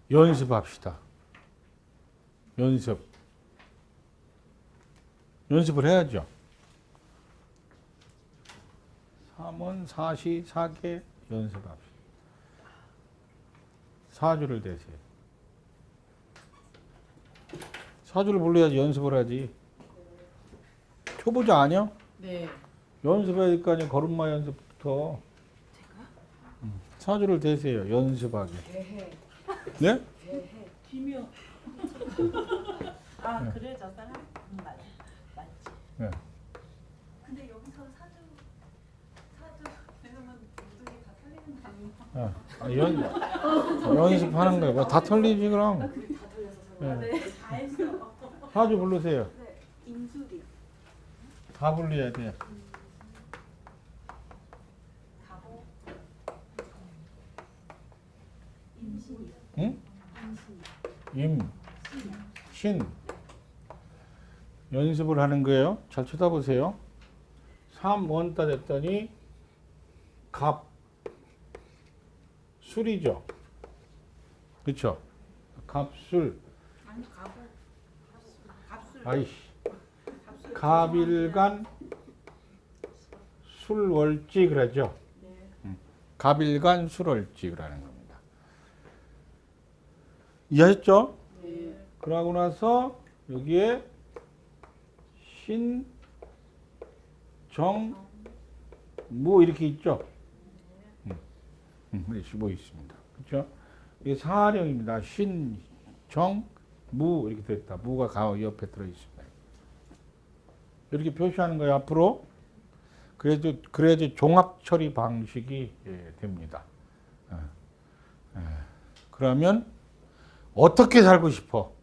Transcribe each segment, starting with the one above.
연습합시다. 연습을 해야죠. 3원, 4시, 4개 연습합시다. 사주를 대세요. 사주를 몰라야지 연습을 하지. 초보자 아니야? 네. 연습해야 될 거 아니야. 걸음마 연습부터. 사주를 대세요. 연습하게. 대해. 네? 대해. 기묘. 아 그래 저 사람? 맞지. 네. 근데 여기서 사주 되면 모든 게 다 틀리는 거 아니에요? 연습하는 거예요. 뭐다 털리지 그럼. 그게 다 틀려서 저는. 네. 네. 다 했어. 사주 부르세요. 네. 인술이요. 다 불러야 돼. 가보. 임신이요. 응? 임신. 임, 신. 연습을 하는 거예요. 잘 쳐다보세요. 3원 따졌더니 갑, 술이죠. 그렇죠? 갑술. 아니 가보. 갑술. 아이씨. 갑일간 술월지 그러죠. 네. 갑일간 술월지 그러는 겁니다. 이해하셨죠? 네. 그러고 나서 여기에 신, 정, 무 이렇게 있죠. 이렇게 뭐 있습니다. 그렇죠? 이게 사령입니다. 신, 정, 무 이렇게 됐다. 무가 가오 옆에 들어 있습니다. 이렇게 표시하는 거예요. 앞으로 그래야지 종합 처리 방식이 됩니다. 그러면 어떻게 살고 싶어?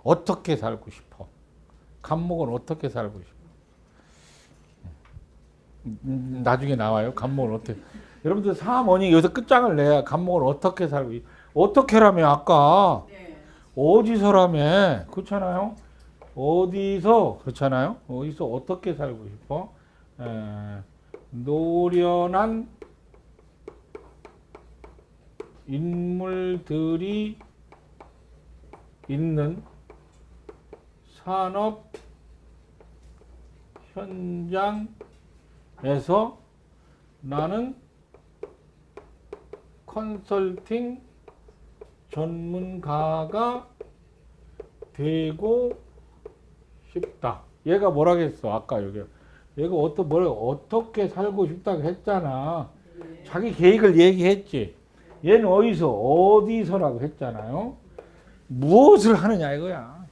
어떻게 살고 싶어? 간목은 어떻게 살고 싶어? 나중에 나와요. 간목은 어떻게? 여러분들 사원이 여기서 끝장을 내야 간목은 어떻게 살고 싶어? 어떻게라며 아까 네. 어디서라며 그렇잖아요. 어디서 그렇잖아요. 어디서 어떻게 살고 싶어? 노련한 인물들이 있는 산업 현장에서 나는 컨설팅 전문가가 되고 싶다. 얘가 뭐라겠어? 아까 여기 얘가 어떻게 살고 싶다고 했잖아. 네. 자기 계획을 얘기했지. 얘는 어디서라고 했잖아요. 무엇을 하느냐 이거야.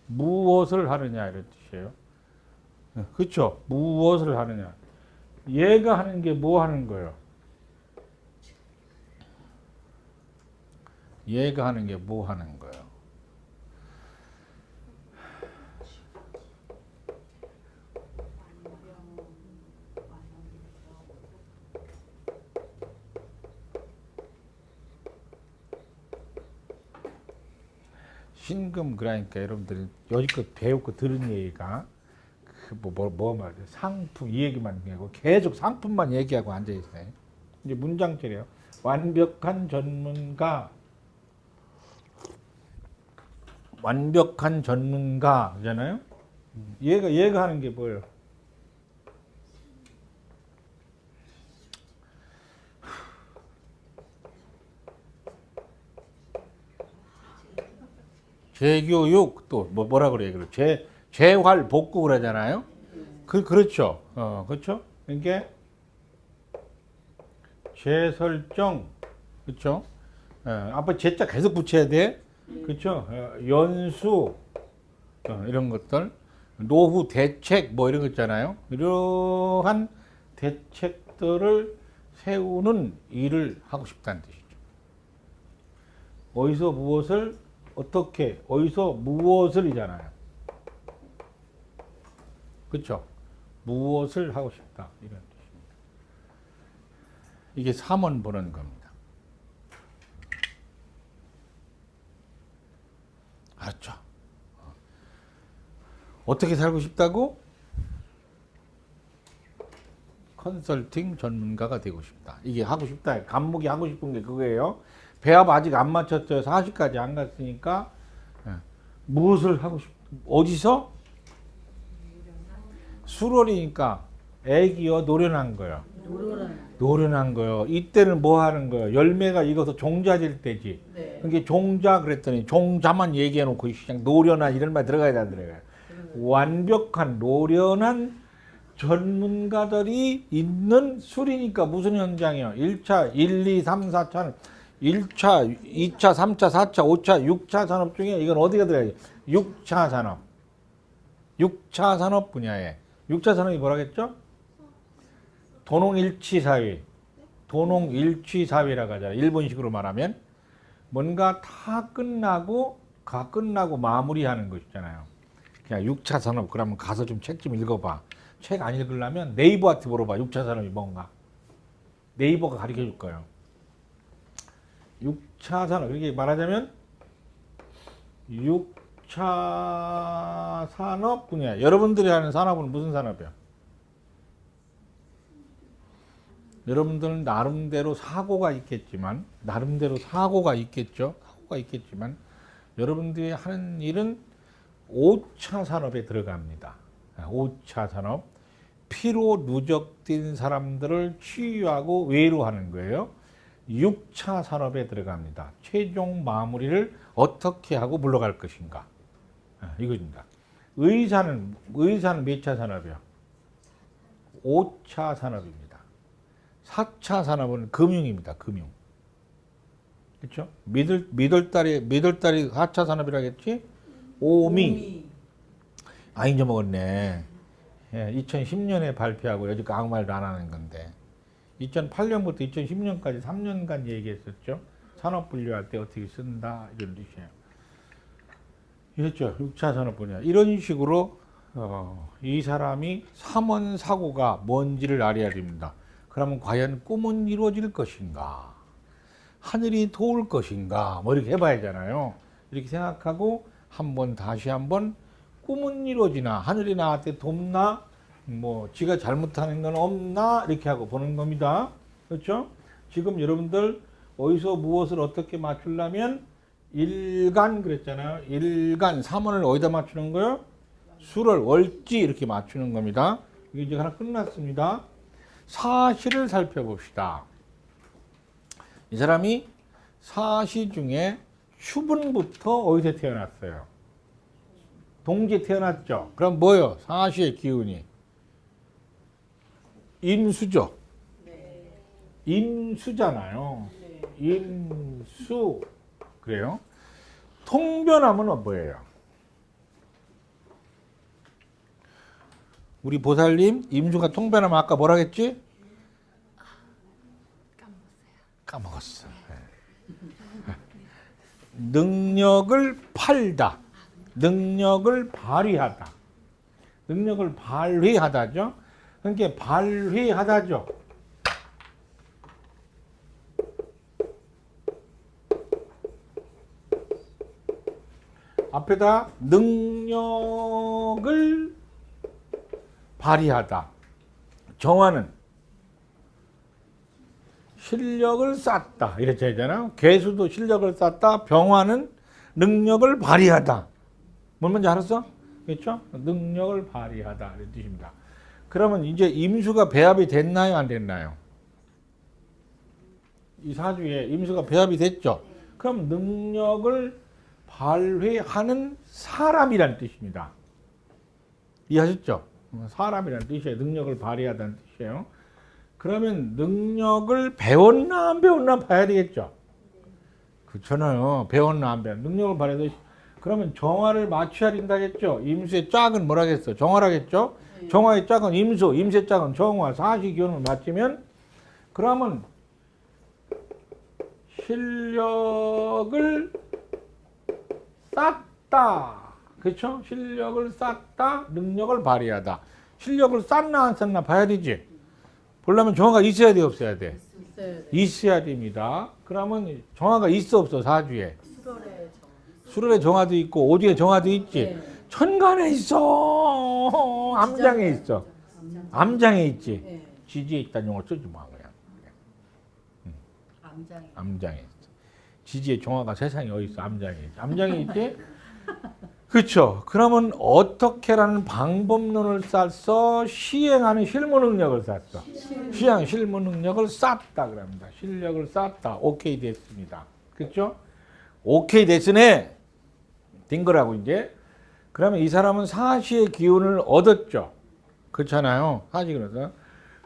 무엇을 하느냐 이런 뜻이에요. 그렇죠? 무엇을 하느냐. 얘가 하는 게 뭐 하는 거예요? 얘가 하는 게 뭐 하는 거예요? 신금 그러니까 여러분들이 여지껏 배우고 들은 얘기가 뭐 말이야 상품 이 얘기만 얘기하고 계속 상품만 얘기하고 앉아 있어요. 이제 문장처래요. 완벽한 전문가잖아요. 얘가 하는 게 뭐예요? 재교육 또 뭐라 그래요? 재활 복구 그러잖아요. 그렇죠. 그렇죠. 이게 재설정 그렇죠. 앞에 재자 계속 붙여야 돼. 그렇죠. 연수 이런 것들 노후 대책 뭐 이런 거 있잖아요. 이러한 대책들을 세우는 일을 하고 싶다는 뜻이죠. 어디서 무엇을 어떻게 어디서 무엇을이잖아요. 그렇죠? 무엇을 하고 싶다 이런 뜻입니다. 이게 3원 보는 겁니다. 알았죠? 어떻게 살고 싶다고? 컨설팅 전문가가 되고 싶다. 이게 하고 싶다. 간목이 하고 싶은 게 그거예요. 배합 아직 안 맞췄어요. 40까지 안 갔으니까 무엇을 하고 싶? 어디서? 수월이니까 애기여 노련한 거요. 노련한 거요. 이때는 뭐 하는 거요? 열매가 익어서 종자될 때지. 네. 그게 종자 그랬더니 종자만 얘기해 놓고 그냥 노련한 이런 말 들어가야 되더라고요. 완벽한 노련한 전문가들이 있는 술이니까 무슨 현장이요? 1차, 1, 2, 3, 4차는 1차, 2차, 3차, 4차, 5차, 6차 산업 중에 이건 어디가 들어가요? 6차 산업. 6차 산업 분야에. 6차 산업이 뭐라겠죠? 도농일치사회. 도농일치사회라고 하잖아요. 일본식으로 말하면 뭔가 다 끝나고 마무리하는 것이잖아요. 그냥 6차 산업 그러면 가서 좀 책 좀 읽어봐. 책 안 읽으려면 네이버한테 물어봐. 6차 산업이 뭔가. 네이버가 가르쳐 줄 거예요. 6차 산업. 이렇게 말하자면 6차 산업 분야. 여러분들이 하는 산업은 무슨 산업이야? 여러분들은 나름대로 사고가 있겠지만 사고가 있겠지만 여러분들이 하는 일은 5차 산업에 들어갑니다. 5차 산업. 피로 누적된 사람들을 치유하고 외로하는 거예요. 6차 산업에 들어갑니다. 최종 마무리를 어떻게 하고 물러갈 것인가. 이거입니다. 의사는 몇 차 산업이요? 5차 산업입니다. 4차 산업은 금융입니다. 금융. 그렇죠? 미들달이 4차 산업이라겠지? 오미. 아, 잊어먹었네. 예, 2010년에 발표하고 여지껏 아무 말도 안 하는 건데 2008년부터 2010년까지 3년간 얘기했었죠. 산업 분류할 때 어떻게 쓴다 이런 뜻이에요. 이랬죠. 6차 산업 분야. 이런 식으로 이 사람이 삼원 사고가 뭔지를 알아야 됩니다. 그러면 과연 꿈은 이루어질 것인가? 하늘이 도울 것인가? 뭐 이렇게 해봐야 하잖아요. 이렇게 생각하고 다시 한번 꿈은 이루어지나? 하늘이 나한테 돕나? 뭐 지가 잘못하는 건 없나? 이렇게 하고 보는 겁니다. 그렇죠? 지금 여러분들 어디서 무엇을 어떻게 맞추려면 일간 그랬잖아요. 일간 3원을 어디다 맞추는 거요? 수를 월지 이렇게 맞추는 겁니다. 이게 이제 하나 끝났습니다. 사시를 살펴봅시다. 이 사람이 사시 중에 추분부터 어디서 태어났어요? 동지에 태어났죠. 그럼 뭐요? 사시의 기운이 임수죠. 임수잖아요. 임수. 그래요? 통변하면 뭐예요? 우리 보살님 임수가 통변하면 아까 뭐라 했지? 까먹었어. 능력을 팔다. 능력을 발휘하다. 능력을 발휘하다죠. 그러니까 발휘하다죠. 앞에다 능력을 발휘하다. 정화는 실력을 쌓다. 이렇게 하잖아요. 괴수도 실력을 쌓다. 병화는 능력을 발휘하다. 뭔 말인지 알았어? 그렇죠? 능력을 발휘하다. 이런 뜻입니다. 그러면 이제 임수가 배합이 됐나요? 안 됐나요? 이 사주에 임수가 배합이 됐죠? 그럼 능력을 발휘하는 사람이라는 뜻입니다. 이해하셨죠? 사람이라는 뜻이에요. 능력을 발휘하다는 뜻이에요. 그러면 능력을 배웠나 안 배웠나 봐야 되겠죠? 그렇잖아요. 배웠나 안 배웠나. 능력을 발휘해서 그러면 정화를 맞춰야 된다겠죠? 임수의 짝은 뭐라겠어? 정화라겠죠? 정화의 짝은 임수, 임수의 짝은 정화, 사시 기운을 맞추면 그러면 실력을 쌓다. 그렇죠? 실력을 쌓다, 능력을 발휘하다. 실력을 쌓나 안 쌓나 봐야 되지. 보려면 정화가 있어야 돼, 없어야 돼? 있어야 됩니다. 그러면 정화가 있어, 없어, 사주에? 수월의 정화도 있고 오주의 정화도 있지. 천간에 있어. 암장에 있어. 암장에 있지. 지지에 있다는 용어 쓰지 마 그냥. 암장에. 암장에 있어. 지지의 종아가 세상에 어디 있어? 암장에 있지. 암장에 있지? 그렇죠. 그러면 어떻게라는 방법론을 쌓서 시행하는 실무 능력을 쌓았어. 시행 실무 능력을 쌓았다 그럽니다. 실력을 쌓았다. 오케이 됐습니다. 그렇죠? 오케이 됐으네. 된 거라고 이제. 그러면 이 사람은 사시의 기운을 얻었죠. 그렇잖아요. 사시 그래서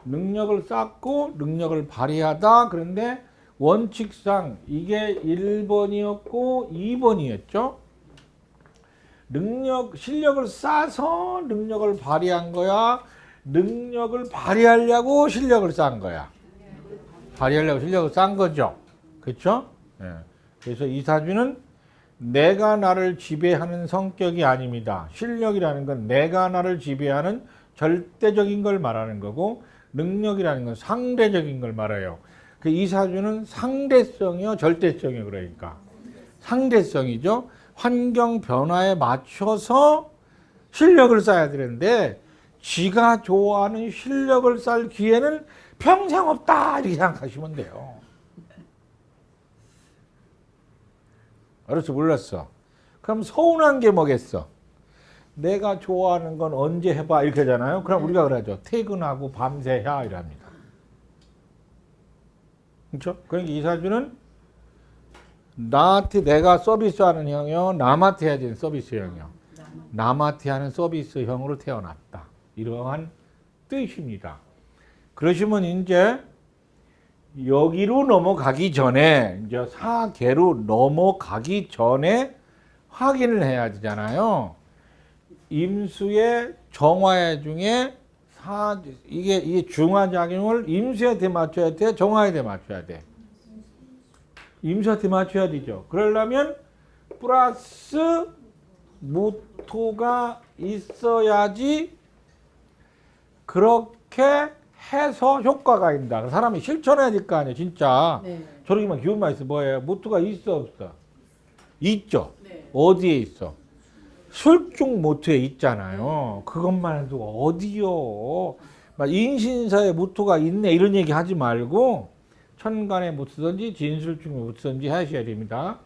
능력을 쌓고 능력을 발휘하다. 그런데 원칙상 이게 1번이었고 2번이었죠. 실력을 쌓아서 능력을 발휘한 거야. 능력을 발휘하려고 실력을 쌓은 거야. 발휘하려고 실력을 쌓은 거죠. 그렇죠? 예. 그래서 이 사주는 내가 나를 지배하는 성격이 아닙니다. 실력이라는 건 내가 나를 지배하는 절대적인 걸 말하는 거고 능력이라는 건 상대적인 걸 말해요. 이 사주는 상대성이요, 절대성이요. 그러니까 상대성이죠. 환경 변화에 맞춰서 실력을 쌓아야 되는데 지가 좋아하는 실력을 쌓을 기회는 평생 없다 이렇게 생각하시면 돼요. 알았어? 몰랐어? 그럼 서운한 게 뭐겠어? 내가 좋아하는 건 언제 해봐 이렇게 하잖아요. 그럼 우리가 그러죠. 퇴근하고 밤새 해야 이랍니다. 그렇죠? 그러니까 이 사주는 나한테 내가 서비스하는 형이요, 남한테 해야 되는 서비스형이요. 남한테 하는 서비스형으로 태어났다. 이러한 뜻입니다. 그러시면 이제 여기로 넘어가기 전에 이제 사계로 넘어가기 전에 확인을 해야 되잖아요. 임수의 정화의 중에 이게 중화작용을 임수한테 맞춰야 돼, 정화한테 맞춰야 돼. 임수한테 맞춰야 되죠. 그러려면 플러스 무토가 있어야지 그렇게 해서 효과가 있다. 사람이 실천해야 될 거 아니에요, 진짜. 네. 저러기만 기운만 있어 뭐예요? 무토가 있어 없어? 있죠. 네. 어디에 있어? 술중 모토에 있잖아요. 그것만 해도 어디요? 막 인신사에 무토가 있네 이런 얘기 하지 말고 천간에 무토든지 진술중에 무토든지 하셔야 됩니다.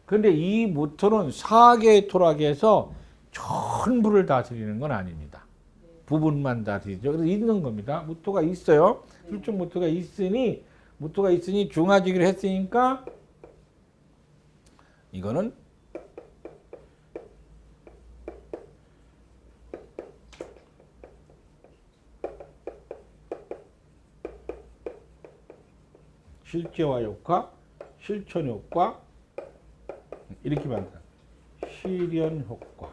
그런데 이 무토는 사계의 토락에서 전부를 다스리는 건 아닙니다. 부분만 다스리죠. 그래서 있는 겁니다. 무토가 있어요. 술중 무토가 있으니 중화지기를 했으니까 이거는 실제화 효과, 실천 효과 이렇게 만든다. 실현 효과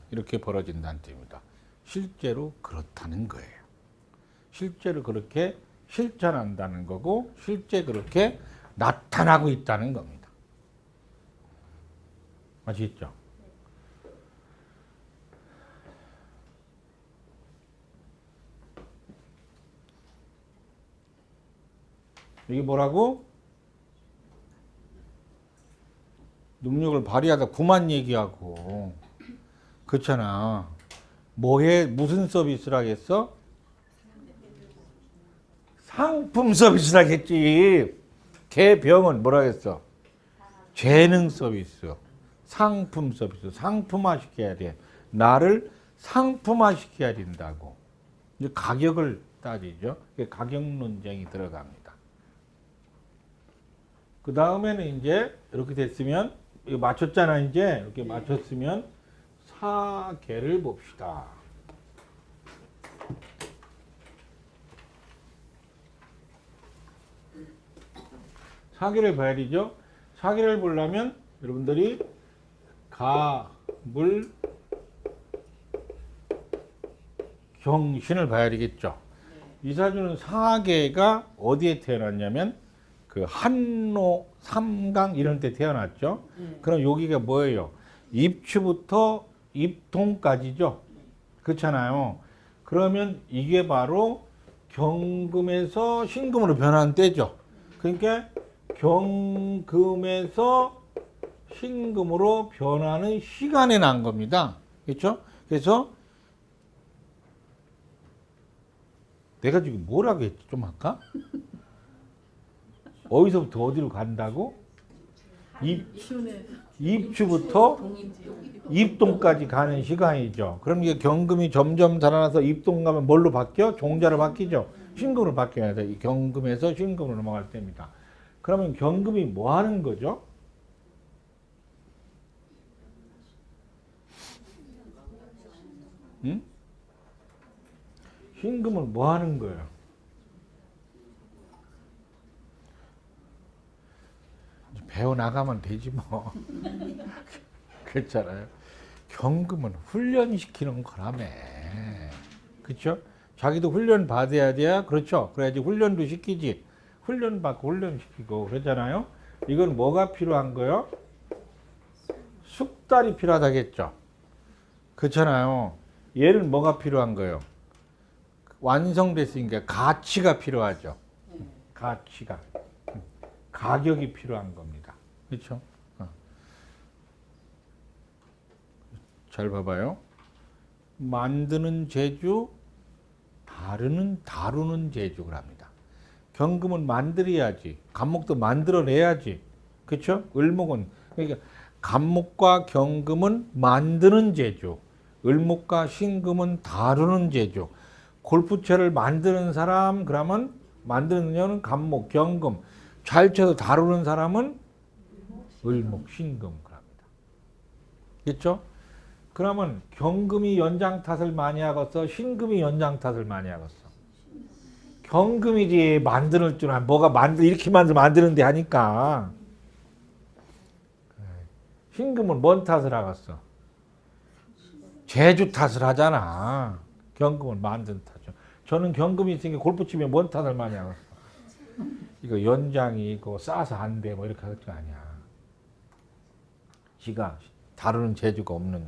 이렇게 벌어진다는 뜻입니다. 실제로 그렇다는 거예요. 실제로 그렇게 실천한다는 거고 실제 그렇게 나타나고 있다는 겁니다. 아시겠죠? 이게 뭐라고? 능력을 발휘하다 그만 얘기하고 그렇잖아. 뭐해? 무슨 서비스를 하겠어? 상품 서비스를 하겠지. 개병은 뭐라 했어? 재능 서비스, 상품 서비스, 상품화 시켜야 돼. 나를 상품화 시켜야 된다고. 이제 가격을 따지죠. 가격 논쟁이 들어갑니다. 그 다음에는 이제 이렇게 됐으면 이거 맞췄잖아. 이제 이렇게 맞췄으면 사계를 봅시다. 사계를 봐야 되죠. 사계를 보려면 여러분들이 가물 경신을 봐야 되겠죠. 이 사주는 사계가 어디에 태어났냐면 그 한로, 삼강 이런 데 태어났죠. 그럼 여기가 뭐예요? 입추부터 입동까지죠. 그렇잖아요. 그러면 이게 바로 경금에서 신금으로 변하는 때죠. 그러니까 경금에서 신금으로 변하는 시간에 난 겁니다. 그렇죠? 그래서 내가 지금 뭐라고 했지? 좀 할까? 어디서부터 어디로 간다고? 입추부터 입동까지 가는 시간이죠. 그럼 이게 경금이 점점 달아나서 입동 가면 뭘로 바뀌어? 종자로 바뀌죠. 신금으로 바뀌어야 돼. 이 경금에서 신금으로 넘어갈 때입니다. 그러면 경금이 뭐 하는 거죠? 응? 신금은 뭐 하는 거예요? 배워나가면 되지 뭐. 그렇잖아요. 경금은 훈련시키는 거라며. 그렇죠? 자기도 훈련 받아야 돼야 그렇죠. 그래야지 훈련도 시키지. 훈련 받고 훈련시키고 그러잖아요. 이건 뭐가 필요한 거요? 숙달이 필요하다겠죠. 그렇잖아요. 얘는 뭐가 필요한 거예요? 완성됐으니까 가치가 필요하죠. 가치가. 가격이 필요한 겁니다. 그렇죠? 잘 봐봐요. 만드는 재주, 다루는 재주를 합니다. 경금은 만들어야지. 간목도 만들어내야지. 그렇죠? 을목은 그러니까 간목과 경금은 만드는 재주, 을목과 신금은 다루는 재주. 골프채를 만드는 사람 그러면 만드는 년은 간목, 경금. 잘 쳐서 다루는 사람은 을목, 신금 그럽니다. 그렇죠? 그러면 경금이 연장 탓을 많이 하겠어? 신금이 연장 탓을 많이 하겠어? 경금이지 만드는 줄 뭐가 이렇게 만드는데 하니까. 신금은 뭔 탓을 하겠어? 재주 탓을 하잖아. 경금은 만든 탓이죠. 저는 경금이 있으니까 골프 치면 뭔 탓을 많이 하겠어? 이거 연장이 이거 싸서 안 돼 뭐 이렇게 할 거 아니야. 지가 다루는 재주가 없는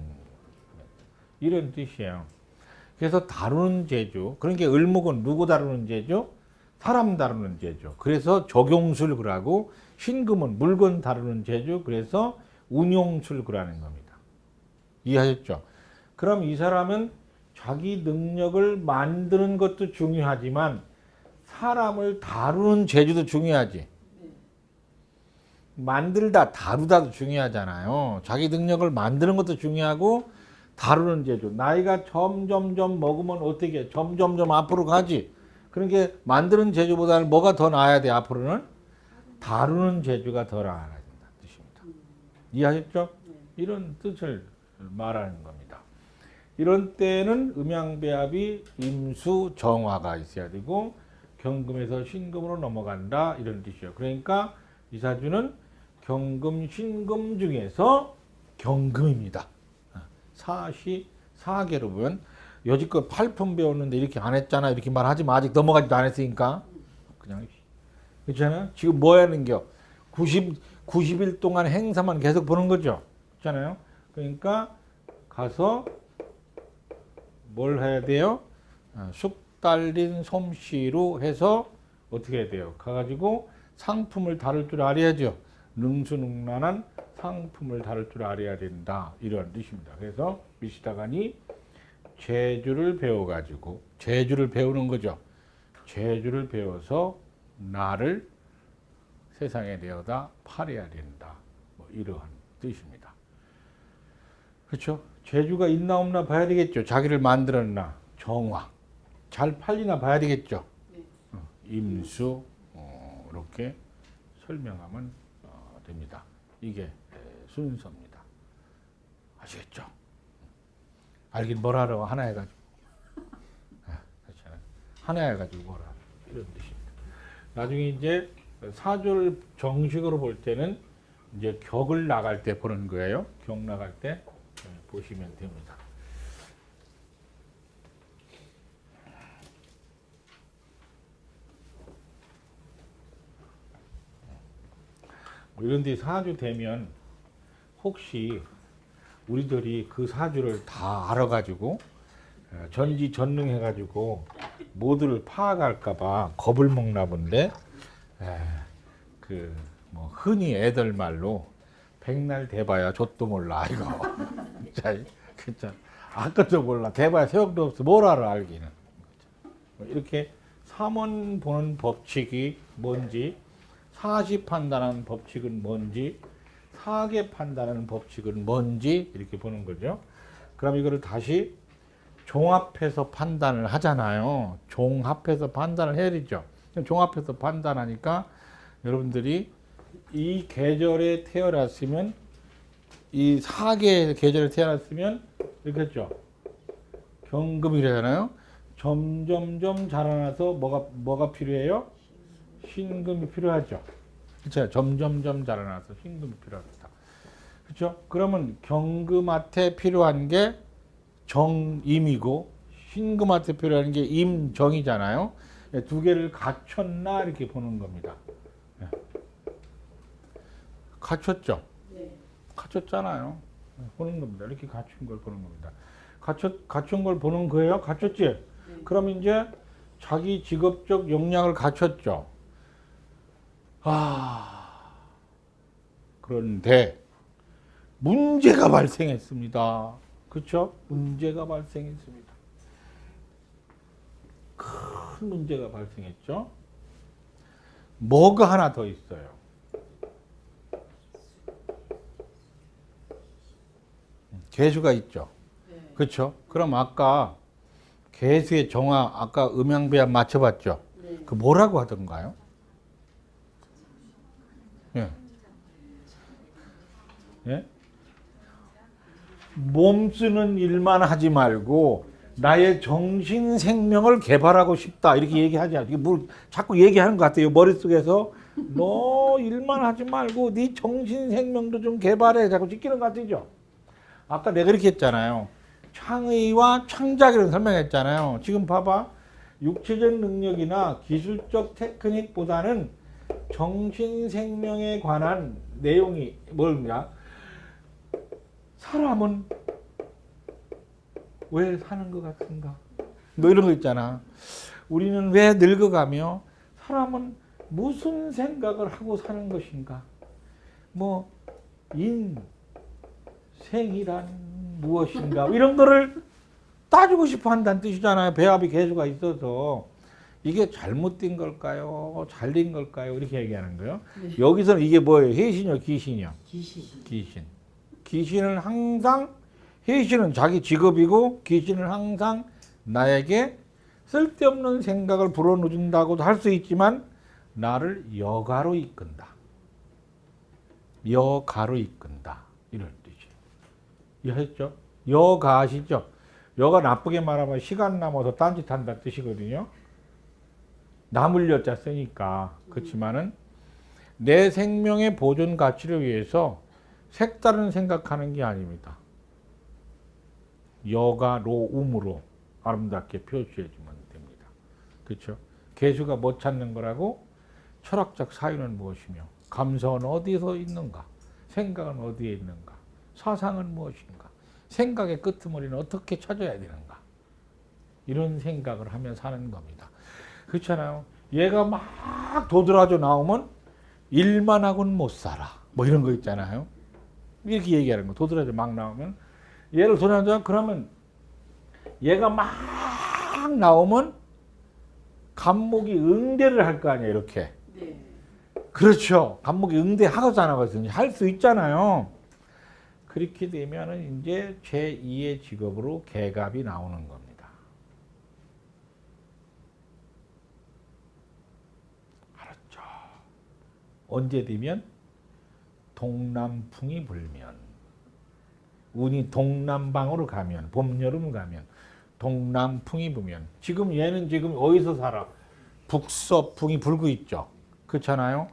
이런 뜻이에요. 그래서 다루는 재주. 그러니까 을목은 누구 다루는 재주? 사람 다루는 재주. 그래서 적용술 그러고 신금은 물건 다루는 재주. 그래서 운용술 그러는 겁니다. 이해하셨죠? 그럼 이 사람은 자기 능력을 만드는 것도 중요하지만 사람을 다루는 재주도 중요하지. 만들다, 다루다도 중요하잖아요. 자기 능력을 만드는 것도 중요하고 다루는 재주. 나이가 점점점 먹으면 어떻게 해? 점점점 앞으로 가지. 그러니까 만드는 재주보다는 뭐가 더 나아야 돼? 앞으로는 다루는 재주가 더 나아야 된다는 뜻입니다. 이해하셨죠? 이런 뜻을 말하는 겁니다. 이런 때는 음양배합이 임수 정화가 있어야 되고 경금에서 신금으로 넘어간다 이런 뜻이에요. 그러니까 이 사주는 경금, 신금 중에서 경금입니다. 사시, 사계로 보면 여지껏 8품 배웠는데 이렇게 안 했잖아 이렇게 말하지 마. 아직 넘어가지도 안 했으니까. 그냥 그렇잖아요. 지금 뭐 하는 겨? 90일 동안 행사만 계속 보는 거죠. 그렇잖아요. 그러니까 가서 뭘 해야 돼요? 숙달린 솜씨로 해서 어떻게 해야 돼요? 가가지고 상품을 다룰 줄 알아야죠. 능수능란한 상품을 다룰 줄 알아야 된다. 이런 뜻입니다. 그래서 미시다간이 재주를 배워가지고 재주를 배우는 거죠. 재주를 배워서 나를 세상에 내어다 팔아야 된다. 뭐 이러한 뜻입니다. 그렇죠? 재주가 있나 없나 봐야 되겠죠. 자기를 만들었나 정화 잘 팔리나 봐야 되겠죠. 임수 이렇게 설명하면 됩니다. 이게 순서입니다. 아시겠죠? 알긴 뭘 하라고 하나 해가지고 그렇잖아요. 하나 해가지고 뭘 하라 이런 뜻입니다. 나중에 이제 사주를 정식으로 볼 때는 이제 격을 나갈 때 보는 거예요. 격 나갈 때 보시면 됩니다. 이런 데 사주 되면 혹시 우리들이 그 사주를 다 알아가지고 전지전능해가지고 모두를 파악할까봐 겁을 먹나 본데 그 뭐 흔히 애들 말로 백날 대봐야 좆도 몰라 이거. 진짜 아까도 몰라 대봐야 세력도 없어 뭘 알아 알기는. 이렇게 3원 보는 법칙이 뭔지, 40 판단하는 법칙은 뭔지, 4개 판단하는 법칙은 뭔지 이렇게 보는 거죠. 그럼 이거를 다시 종합해서 판단을 하잖아요. 종합해서 판단을 해야 되죠. 종합해서 판단하니까 여러분들이 이 계절에 태어났으면, 이 4개의 계절에 태어났으면 이렇게 했죠. 경금이라잖아요. 점점점 자라나서 뭐가 필요해요? 신금이 필요하죠. 그렇죠. 점점점 자라나서 신금이 필요합니다. 그렇죠. 그러면 경금한테 필요한 게 정임이고 신금한테 필요한 게 임정이잖아요. 두 개를 갖췄나 이렇게 보는 겁니다. 갖췄죠. 네. 갖췄잖아요. 보는 겁니다. 이렇게 갖춘 걸 보는 겁니다. 갖춘 걸 보는 거예요. 갖췄지? 네. 그럼 이제 자기 직업적 역량을 갖췄죠. 그런데 문제가 발생했습니다. 그렇죠? 문제가 발생했습니다. 큰 문제가 발생했죠. 뭐가 하나 더 있어요. 개수가 있죠. 네. 그렇죠? 그럼 아까 개수의 정화, 아까 음양배합 맞춰봤죠? 네. 그 뭐라고 하던가요? 예. 예? 몸 쓰는 일만 하지 말고 나의 정신 생명을 개발하고 싶다 이렇게 얘기하지 않아요. 이게 뭘 자꾸 얘기하는 것 같아요. 머릿속에서 너 일만 하지 말고 네 정신 생명도 좀 개발해 자꾸 지키는 것 같죠. 아까 내가 그렇게 했잖아요. 창의와 창작이라고 설명했잖아요. 지금 봐봐. 육체적 능력이나 기술적 테크닉보다는 정신 생명에 관한 내용이 뭐냐? 사람은 왜 사는 것 같은가? 뭐 이런 거 있잖아. 우리는 왜 늙어가며 사람은 무슨 생각을 하고 사는 것인가? 뭐 인생이란 무엇인가? 이런 거를 따지고 싶어 한다는 뜻이잖아요. 배합이 개수가 있어서. 이게 잘못된 걸까요? 잘된 걸까요? 이렇게 얘기하는 거예요. 네. 여기서는 이게 뭐예요? 해신이요? 귀신이요? 기시. 귀신. 귀신은 항상, 해신은 자기 직업이고 귀신은 항상 나에게 쓸데없는 생각을 불어넣어준다고도 할 수 있지만 나를 여가로 이끈다. 여가로 이끈다. 이런 뜻이에요. 이해했죠? 여가 아시죠? 여가 나쁘게 말하면 시간 남아서 딴짓한다는 뜻이거든요. 남을 여자 쓰니까. 그렇지만은 내 생명의 보존 가치를 위해서 색다른 생각하는 게 아닙니다. 여가로움으로 아름답게 표시해 주면 됩니다. 그렇죠? 개수가 못 찾는 거라고 철학적 사유는 무엇이며 감성은 어디서 있는가? 생각은 어디에 있는가? 사상은 무엇인가? 생각의 끄트머리는 어떻게 찾아야 되는가? 이런 생각을 하며 사는 겁니다. 그렇잖아요. 얘가 막 도드라져 나오면 일만 하고는 못 살아. 뭐 이런 거 있잖아요. 이렇게 얘기하는 거. 도드라져 막 나오면 얘를 도드라져 그러면 얘가 막 나오면 간목이 응대를 할 거 아니에요. 이렇게. 네. 그렇죠. 간목이 응대하거든요. 할 수 있잖아요. 그렇게 되면은 이제 제2의 직업으로 개갑이 나오는 겁니다. 알았죠? 언제 되면? 동남풍이 불면. 운이 동남방으로 가면, 봄, 여름 가면, 동남풍이 불면. 지금 얘는 지금 어디서 살아? 북서풍이 불고 있죠. 그렇잖아요?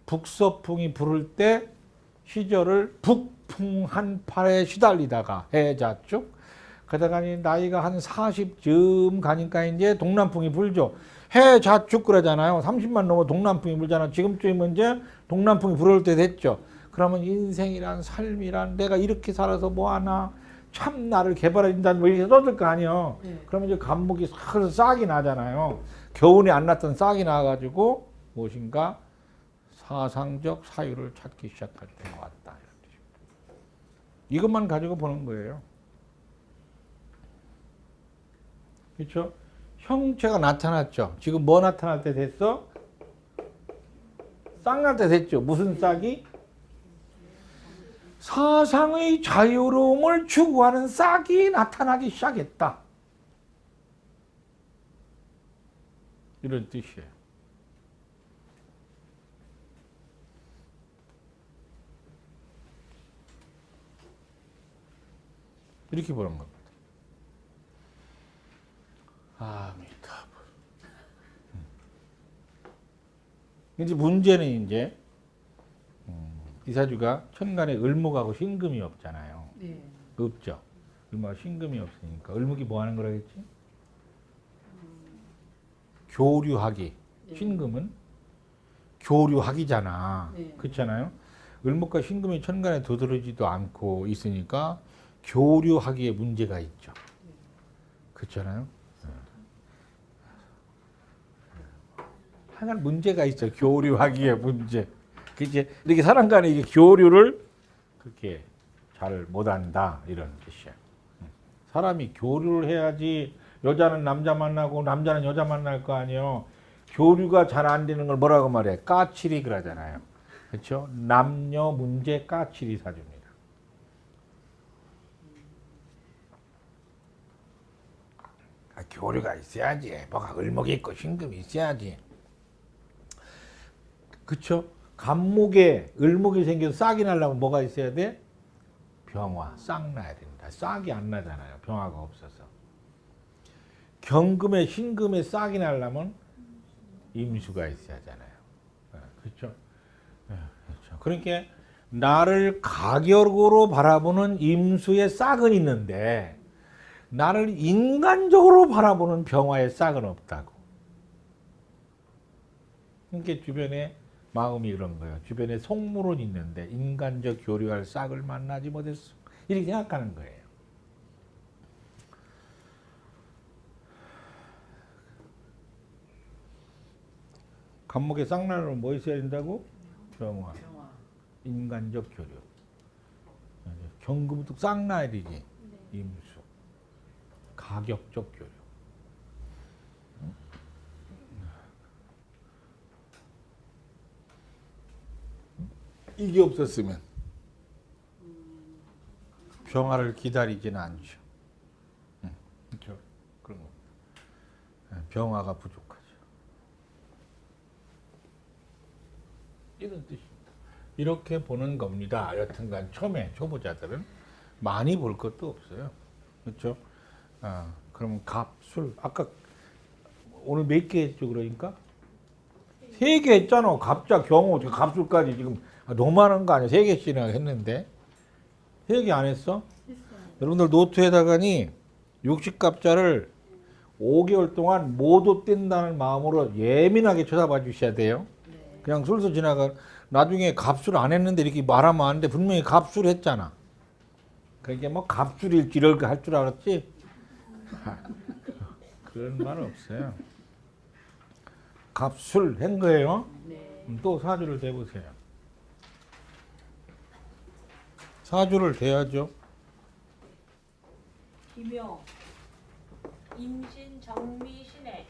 북서풍이 불을 때 시절을 북풍 한팔에 시달리다가 해자축 그러다가 나이가 한 40쯤 가니까 이제 동남풍이 불죠. 해자축 그러잖아요. 30만 넘어 동남풍이 불잖아. 지금쯤이면 이제 동남풍이 불을 때 됐죠. 그러면 인생이란 삶이란 내가 이렇게 살아서 뭐하나 참 나를 개발해준다는 뭐 이렇게 써줄 거 아니에요. 네. 그러면 이제 간목이 싹이 나잖아요. 겨울에 안 났던 싹이 나가지고 무엇인가 사상적 사유를 찾기 시작할 때가 왔다. 이런 뜻입니다. 이것만 가지고 보는 거예요. 그렇죠? 형체가 나타났죠. 지금 뭐 나타날 때 됐어? 싹 날 때 됐죠. 무슨 싹이? 사상의 자유로움을 추구하는 싹이 나타나기 시작했다. 이런 뜻이에요. 이렇게 보는 겁니다. 아미타불. 이제 문제는 이제 이사주가 천간에 을목하고 신금이 없잖아요. 네. 없죠. 을목하고 신금이 없으니까 을목이 뭐 하는 거라 했지? 교류하기. 네. 신금은 교류하기잖아. 네. 그렇잖아요. 을목과 신금이 천간에 두드러지도 않고 있으니까 교류하기에 문제가 있죠. 그렇잖아요. 하여간 문제가 있어. 교류하기에 문제. 그치? 이렇게 사람 간에 이게 교류를 그렇게 잘 못한다. 이런 뜻이야. 사람이 교류를 해야지 여자는 남자 만나고 남자는 여자 만날 거 아니에요. 교류가 잘 안 되는 걸 뭐라고 말해? 까칠이 그러잖아요. 그렇죠? 남녀 문제 까칠이 사주입니다. 교류가 있어야지. 뭐가 을목이 있고 신금이 있어야지. 그쵸? 간목에 을목이 생겨서 싹이 나려면 뭐가 있어야 돼? 병화, 싹 나야 된다. 싹이 안 나잖아요. 병화가 없어서. 경금에 신금에 싹이 나려면 임수가 있어야 하잖아요. 그렇죠? 그렇죠. 그러니까 나를 가격으로 바라보는 임수의 싹은 있는데 나를 인간적으로 바라보는 병화의 싹은 없다고. 그러니까 주변에 마음이 그런 거예요. 주변에 속물은 있는데 인간적 교류할 싹을 만나지 못했어. 이렇게 생각하는 거예요. 간목에 싹 나려면 뭐 있어야 된다고? 병화. 병화. 인간적 교류. 경금도 싹 나야 되지. 임수. 가격적 교류. 이게 없었으면 병화를 기다리지는 않죠. 그렇죠. 그런 겁니다. 병화가 부족하죠. 이런 뜻입니다. 이렇게 보는 겁니다. 여튼간 처음에 초보자들은 많이 볼 것도 없어요. 그렇죠? 그러면 갑, 술. 아까 오늘 몇 개 했죠? 그러니까 3개 했잖아. 갑자, 경호, 갑술까지 지금 너무 많은 거 아니야? 3개씩이나 했는데 3개 안 했어? 했어요. 여러분들 노트에다가니 60갑자를 5개월 동안 모두 뗀다는 마음으로 예민하게 쳐다봐 주셔야 돼요. 네. 그냥 술술 지나가. 나중에 갑술 안 했는데 이렇게 말하면 안 돼. 분명히 갑술 했잖아. 그러니까 뭐 갑술일지 이럴 할 줄 알았지? 그런 말 없어요. 갑술 한 거예요. 네. 또 사주를 대보세요. 사주를 대야죠. 김효, 임신, 정미, 신해.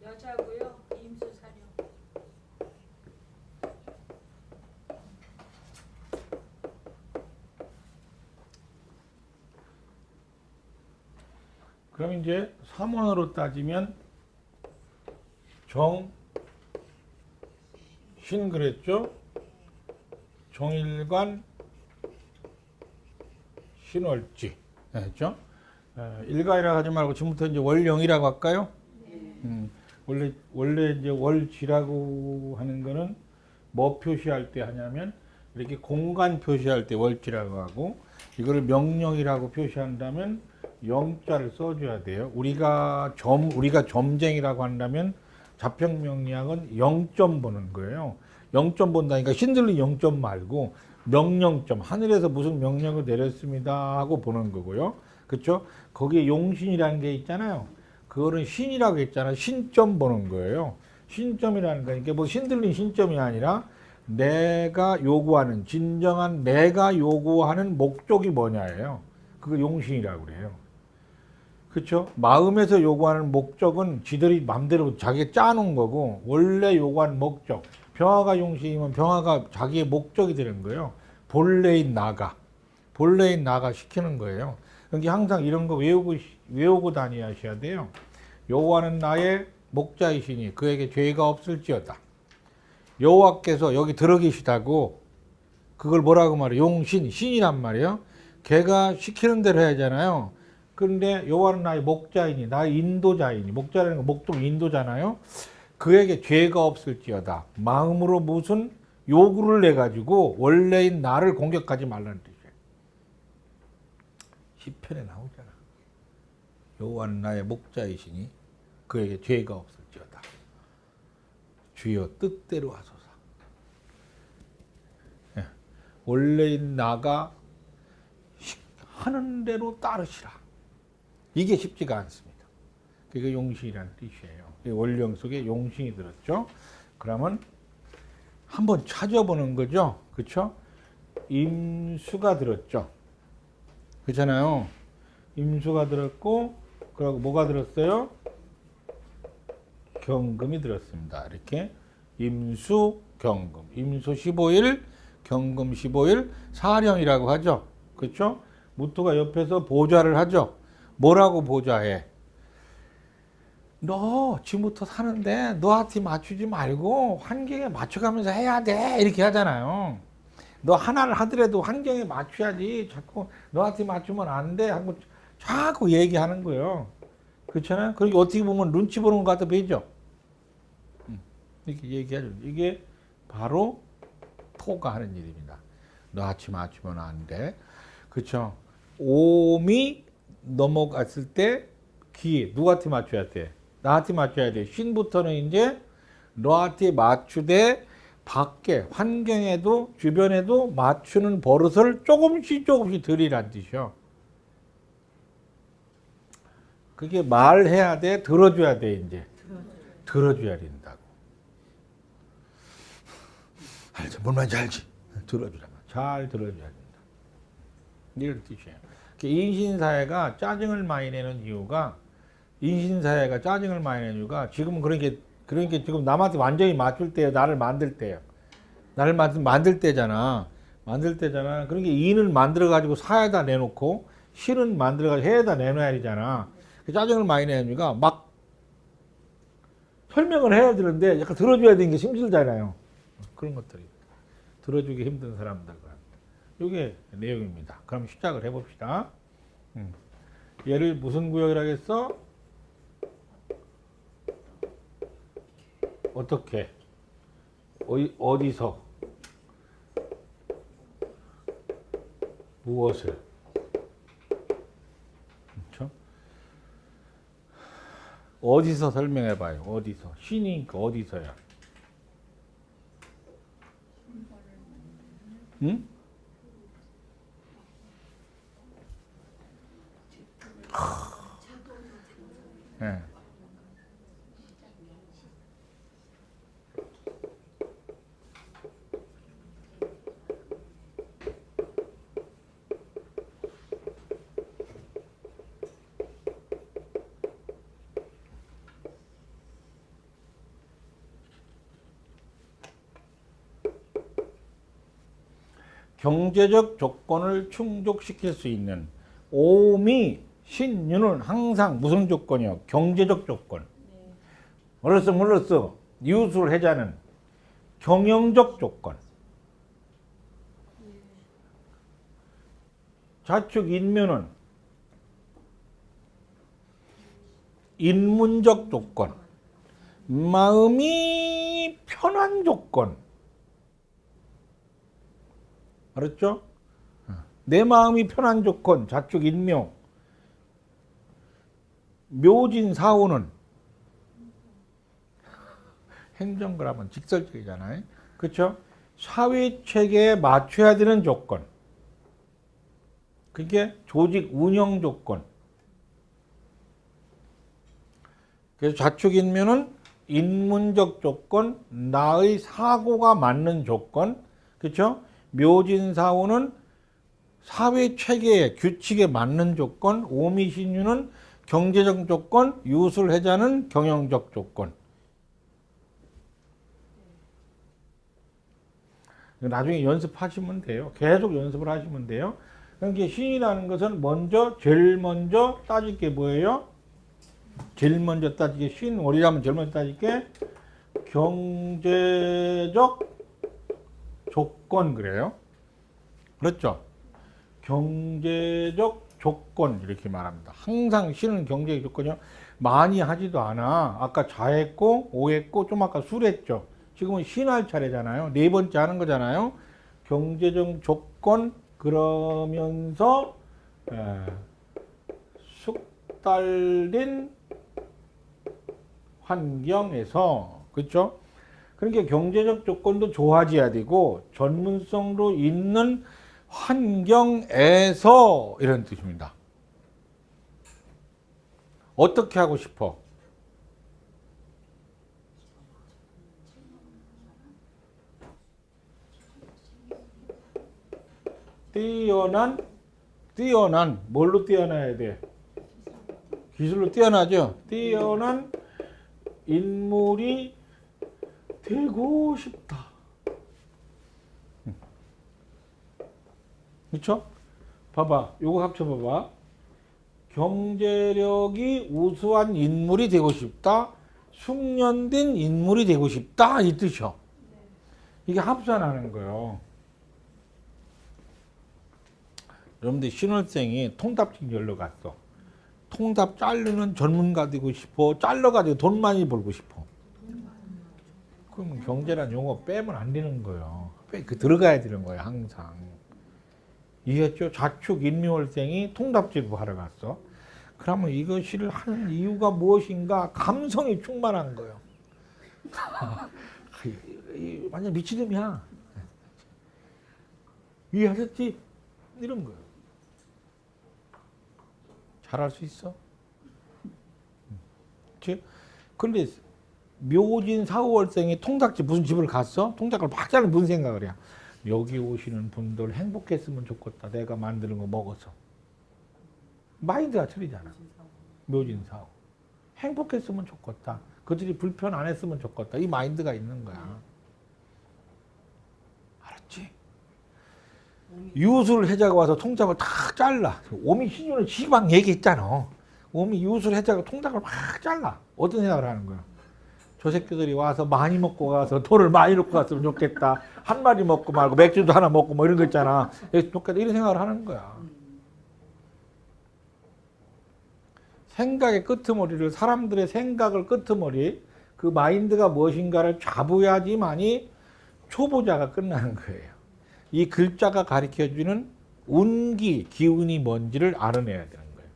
여자고요. 임수 사료. 그럼 이제 3원으로 따지면 정, 신 그랬죠? 정일관, 신월지. 그렇죠? 일가이라 하지 말고 지금부터 이제 월령이라고 할까요? 원래 이제 월지라고 하는 거는 뭐 표시할 때 하냐면 이렇게 공간 표시할 때 월지라고 하고 이거를 명령이라고 표시한다면 영자를 써줘야 돼요. 우리가 점쟁이라고 한다면 자평 명리학은 0점 보는 거예요. 0점 본다니까 신들린 0점 말고 명령점, 하늘에서 무슨 명령을 내렸습니다 하고 보는 거고요. 그렇죠? 거기에 용신이라는 게 있잖아요. 그거는 신이라고 했잖아. 신점 보는 거예요. 신점이라는 거니까 뭐 신들린 신점이 아니라 내가 요구하는 진정한 내가 요구하는 목적이 뭐냐예요. 그거 용신이라고 그래요. 그렇죠? 마음에서 요구하는 목적은 지들이 마음대로 자기가 짜놓은 거고 원래 요구하는 목적 병화가 용신이면 병화가 자기의 목적이 되는 거예요. 본래인 나가 시키는 거예요. 그러니까 항상 이런 거 외우고 다니셔야 돼요. 여호와는 나의 목자이시니 그에게 죄가 없을지어다. 여호와께서 여기 들어 계시다고 그걸 뭐라고 말해? 용신, 신이란 말이에요. 걔가 시키는 대로 해야 하잖아요. 그런데 여호와는 나의 목자이니 나의 인도자이니 목자라는 건 목동 인도잖아요. 그에게 죄가 없을지어다. 마음으로 무슨 요구를 내 가지고 원래인 나를 공격하지 말라는 뜻이에요. 시편에 나오잖아. 여호와는 나의 목자이시니 그에게 죄가 없을지어다. 주여 뜻대로 하소서. 예. 원래인 나가 하는 대로 따르시라. 이게 쉽지가 않습니다. 그게 용신이라는 뜻이에요. 원령 속에 용신이 들었죠. 그러면 한번 찾아보는 거죠. 그렇죠? 임수가 들었죠. 그렇잖아요. 임수가 들었고 그리고 뭐가 들었어요? 경금이 들었습니다. 이렇게 임수, 경금. 임수 15일, 경금 15일, 사령이라고 하죠. 그렇죠? 무토가 옆에서 보좌를 하죠. 뭐라고 보좌해? 너 지금부터 사는데 너한테 맞추지 말고 환경에 맞춰가면서 해야 돼. 이렇게 하잖아요. 너 하나를 하더라도 환경에 맞춰야지. 자꾸 너한테 맞추면 안 돼. 하고 자꾸 얘기하는 거예요. 그렇잖아요. 그러니까 어떻게 보면 눈치 보는 것 같아 보이죠? 이렇게 얘기하죠. 이게 바로 토가 하는 일입니다. 너한테 맞추면 안 돼. 그렇죠? 오미 넘어갔을 때 기 누구한테 맞춰야 돼? 나한테 맞춰야 돼. 신부터는 이제 너한테 맞추되 밖에 환경에도 주변에도 맞추는 버릇을 조금씩 들이란 뜻이요. 그게 말해야 돼, 들어줘야 돼 이제. 들어줘야 된다고. 알지? 뭔 말인지 알지? 들어주라. 잘 들어줘야 된다. 이런 뜻이에요. 인신사회가 짜증을 많이 내는 이유가 지금은 그러니까 지금 남한테 완전히 맞출 때예요. 나를 만들 때예요. 나를 만들 때잖아. 그러니까 인을 만들어 가지고 사에다 내놓고 실은 만들어 가지고 해에다 내놔야 되잖아. 짜증을 많이 내는 이유가 막 설명을 해야 되는데 약간 들어줘야 되는 게 힘들잖아요. 그런 것들이 들어주기 힘든 사람들과 이게 내용입니다. 그럼 시작을 해봅시다. 얘를 무슨 구역이라고 했어? 어떻게? 어디서? 무엇을? 그렇죠? 어디서 설명해봐요. 어디서? 신이니까 어디서야? 응? 네. 경제적 조건을 충족시킬 수 있는 오미 신유는 항상 무슨 조건이요? 경제적 조건. 몰랐어. 이웃을 해자는 경영적 조건. 자축 인묘는 인문적 조건. 마음이 편한 조건. 알았죠? 내 마음이 편한 조건, 자축 인묘. 묘진 사후는 행정을 하면 직설적이잖아요. 그렇죠? 사회 체계에 맞춰야 되는 조건. 그게 조직 운영 조건. 그래서 자축 인묘는 인문적 조건, 나의 사고가 맞는 조건, 그렇죠? 묘진사후는 사회 체계의 규칙에 맞는 조건, 오미신유는 경제적 조건, 유술해자는 경영적 조건. 나중에 연습하시면 돼요. 계속 연습을 하시면 돼요. 그러니까 신이라는 것은 제일 먼저 따질 게 뭐예요? 제일 먼저 따질 게 신, 월이라면 제일 먼저 따질 게 경제적 조건 그래요. 그렇죠? 경제적 조건 이렇게 말합니다. 항상 신은 경제적 조건이요. 많이 하지도 않아. 아까 자했고 오했고 좀 아까 술했죠. 지금은 신할 차례잖아요. 네 번째 하는 거잖아요. 경제적 조건 그러면서 숙달된 환경에서 그렇죠? 그러니까 경제적 조건도 좋아져야 되고 전문성도 있는 환경에서 이런 뜻입니다. 어떻게 하고 싶어? 뛰어난 뭘로 뛰어나야 돼? 기술로 뛰어나죠? 뛰어난 인물이 되고 싶다. 그렇죠? 봐봐. 요거 합쳐봐봐. 경제력이 우수한 인물이 되고 싶다. 숙련된 인물이 되고 싶다. 이 뜻이요. 이게 합산하는 거예요. 여러분들 신월생이 통답직 열러 갔어. 통답 자르는 전문가 되고 싶어. 잘라가지고 돈 많이 벌고 싶어. 그럼 경제란 용어 빼면 안 되는 거예요. 들어가야 되는 거예요. 항상. 이해했죠? 자축 인묘월생이 통답직을 하러 갔어. 그러면 이것을 하는 이유가 무엇인가? 감성이 충만한 거예요. 완전 미친놈이야. 이해하셨지? 이런 거예요. 잘할 수 있어? 그치? 근데 묘진 사후월생이 통닭집 무슨 집을 갔어? 통닭을 막 자르는 무슨 생각을 해? 여기 오시는 분들 행복했으면 좋겠다. 내가 만드는 거 먹어서. 마인드가 틀리잖아. 묘진 사후. 행복했으면 좋겠다. 그들이 불편 안 했으면 좋겠다. 이 마인드가 있는 거야. 알았지? 유술해자가 와서 통닭을 탁 잘라. 오미신유는 지방 얘기했잖아. 유술해자가 통닭을 막 잘라. 어떤 생각을 하는 거야? 저 새끼들이 와서 많이 먹고 가서 돈을 많이 넣고 갔으면 좋겠다. 한 마리 먹고 말고 맥주도 하나 먹고 뭐 이런 거 있잖아. 좋겠다. 이런 생각을 하는 거야. 생각의 끄트머리를, 사람들의 생각을 끄트머리, 그 마인드가 무엇인가를 잡아야지만이 초보자가 끝나는 거예요. 이 글자가 가르쳐주는 운기, 기운이 뭔지를 알아내야 되는 거예요.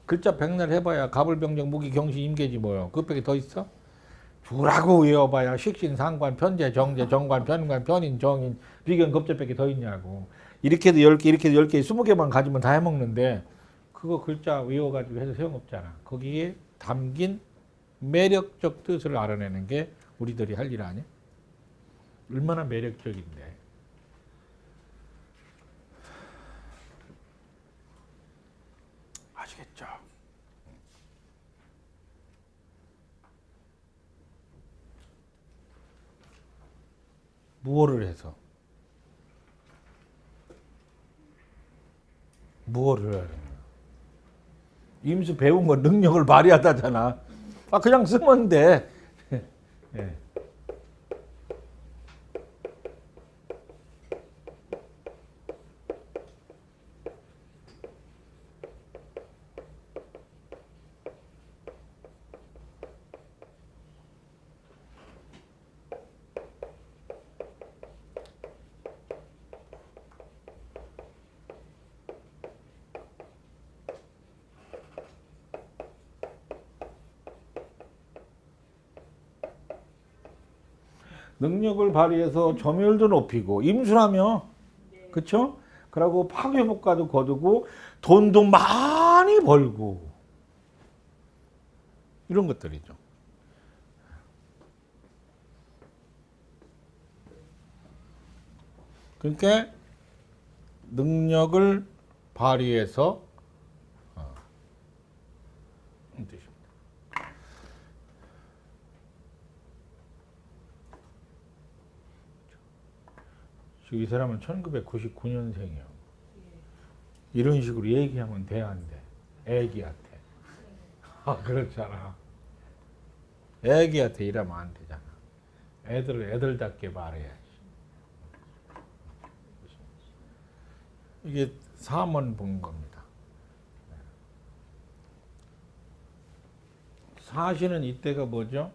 글자 백날 해봐야 갑을병정, 무기, 경신, 임계지 뭐요. 그것밖에 더 있어? 주라고 외워봐야 식신, 상관, 편재, 정재, 정관, 편관, 편인, 정인, 비견, 겁재밖에 더 있냐고. 이렇게도 10개, 이렇게도 10개, 20개만 가지면 다 해먹는데 그거 글자 외워가지고 해서 소용없잖아. 거기에 담긴 매력적 뜻을 알아내는 게 우리들이 할 일 아니야? 얼마나 매력적인데. 아시겠죠? 무엇을 해서? 무엇을 하는 거야? 임수 배운 거 능력을 발휘하다잖아. 아, 그냥 쓰면 돼. 예. 능력을 발휘해서 점유율도 높이고 임수라며, 그렇죠? 그리고 파괴효과도 거두고 돈도 많이 벌고 이런 것들이죠. 그러니까 능력을 발휘해서 이 뜻입니다. 지금 이 사람은 1999년생이에요. 이런 식으로 얘기하면 돼, 안 돼? 애기한테. 아, 그렇잖아. 애기한테 이러면 안 되잖아. 애들답게 말해야지. 이게 삼원 본 겁니다. 사시는 이때가 뭐죠?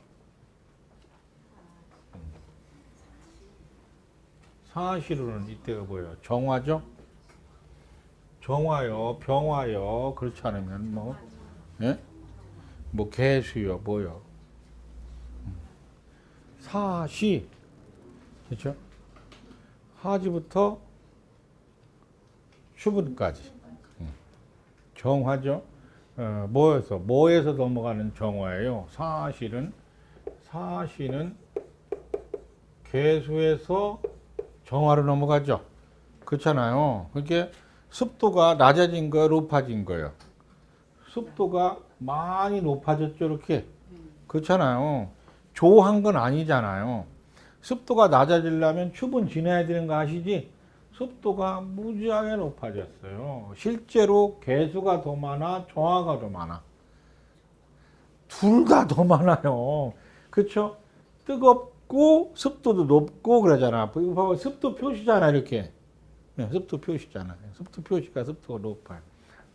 사시로는 이때가 뭐예요? 정화죠? 정화요, 병화요. 그렇지 않으면 뭐, 예? 뭐 개수요, 뭐요? 사시, 그렇죠? 하지부터 수분까지 정화죠. 뭐에서 넘어가는 정화예요. 사시는 개수에서 정화로 넘어가죠. 그렇잖아요. 그게 습도가 낮아진 거예요, 높아진 거예요. 습도가 많이 높아졌죠, 이렇게. 그렇잖아요. 조한 건 아니잖아요. 습도가 낮아지려면 추분 지나야 되는 거 아시지? 습도가 무지하게 높아졌어요. 실제로 개수가 더 많아, 정화가 더 많아. 둘 다 더 많아요. 그렇죠? 뜨겁고 습도도 높고 그러잖아. 이거 봐봐, 습도 표시잖아, 이렇게. 네, 습도 표시잖아요. 습도 표시가 습도가 높아요.